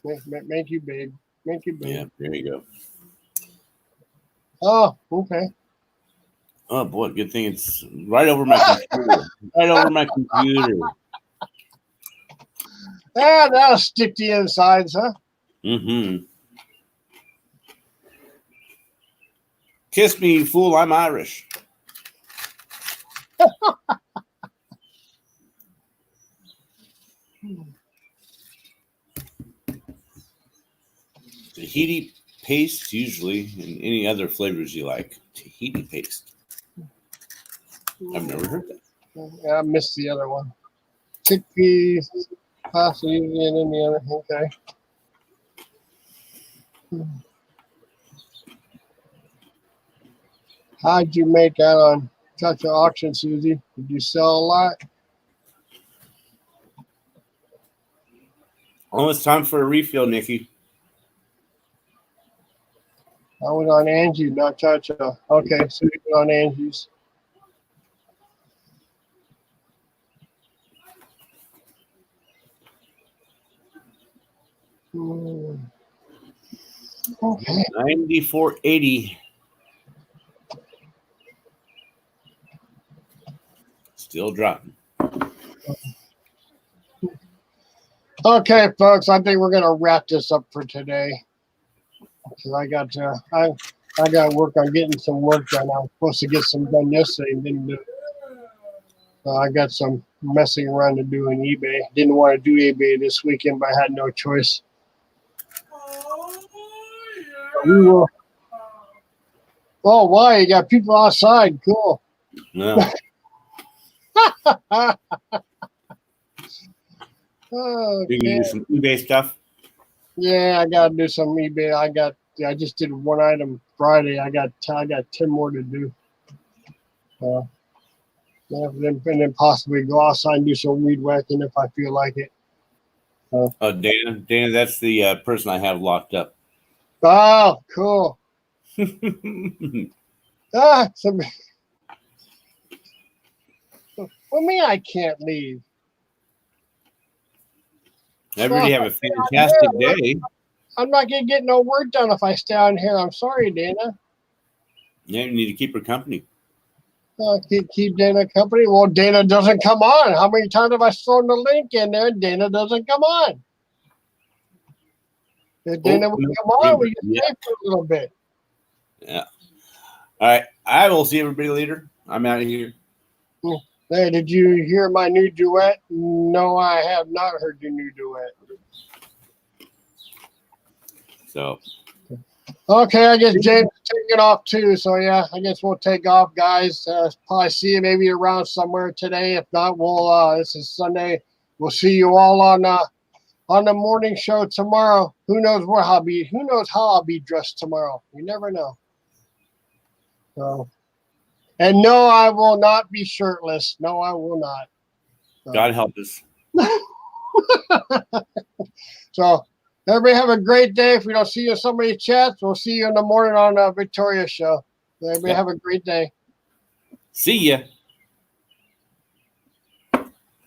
Make you big. Make you big. Yeah, there you go. Oh, okay. Oh boy, good thing it's right over my computer. Right over my computer. Yeah, that'll stick to the insides, huh? Mm-hmm. Kiss me, fool, I'm Irish. Tahiti paste, usually, and any other flavors you like. Tahiti paste. I've never heard that. Yeah, I missed the other one. Chickpeas, pasta, usually, and then the other. Okay. How'd you make out on Touch of Auction, Susie? Did you sell a lot? Almost time for a refill, Nikki. I was on Angie, not Touch of. Okay, Susie was on Angie's. Okay. 94.80. Still dropping. Okay, folks, I think we're gonna wrap this up for today. Because I got work on getting some work done. I was supposed to get some done yesterday and didn't do it. So I got some messing around to do in eBay. Didn't want to do eBay this weekend, but I had no choice. We will. Oh, why? You got people outside. Cool. No. You can do some eBay stuff. Yeah, I gotta do some eBay. I just did one item Friday. I got 10 more to do. Yeah, and then possibly go outside and do some weed whacking if I feel like it. Oh, Dana, that's the person I have locked up. Oh, cool. Well, me, I can't leave. Everybody have a fantastic day. I'm not gonna get no work done if I stay on here. I'm sorry, Dana. Yeah, you need to keep her company. Keep Dana company. Well, Dana doesn't come on. How many times have I thrown the link in there and Dana doesn't come on? If Dana would come on, we can stay for a little bit. Yeah. All right. I will see everybody later. I'm out of here. Hey, did you hear my new duet? No, I have not heard your new duet. So. Okay, I guess James is taking off too. So yeah, I guess we'll take off, guys. Probably see you maybe around somewhere today. If not, we'll. This is Sunday. We'll see you all on the morning show tomorrow. Who knows where I'll be? Who knows how I'll be dressed tomorrow? You never know. So, and no, I will not be shirtless. No, I will not. So, God help us. so everybody have a great day. If we don't see you in somebody's chats, we'll see you in the morning on Victoria's show. Everybody have a great day. See ya.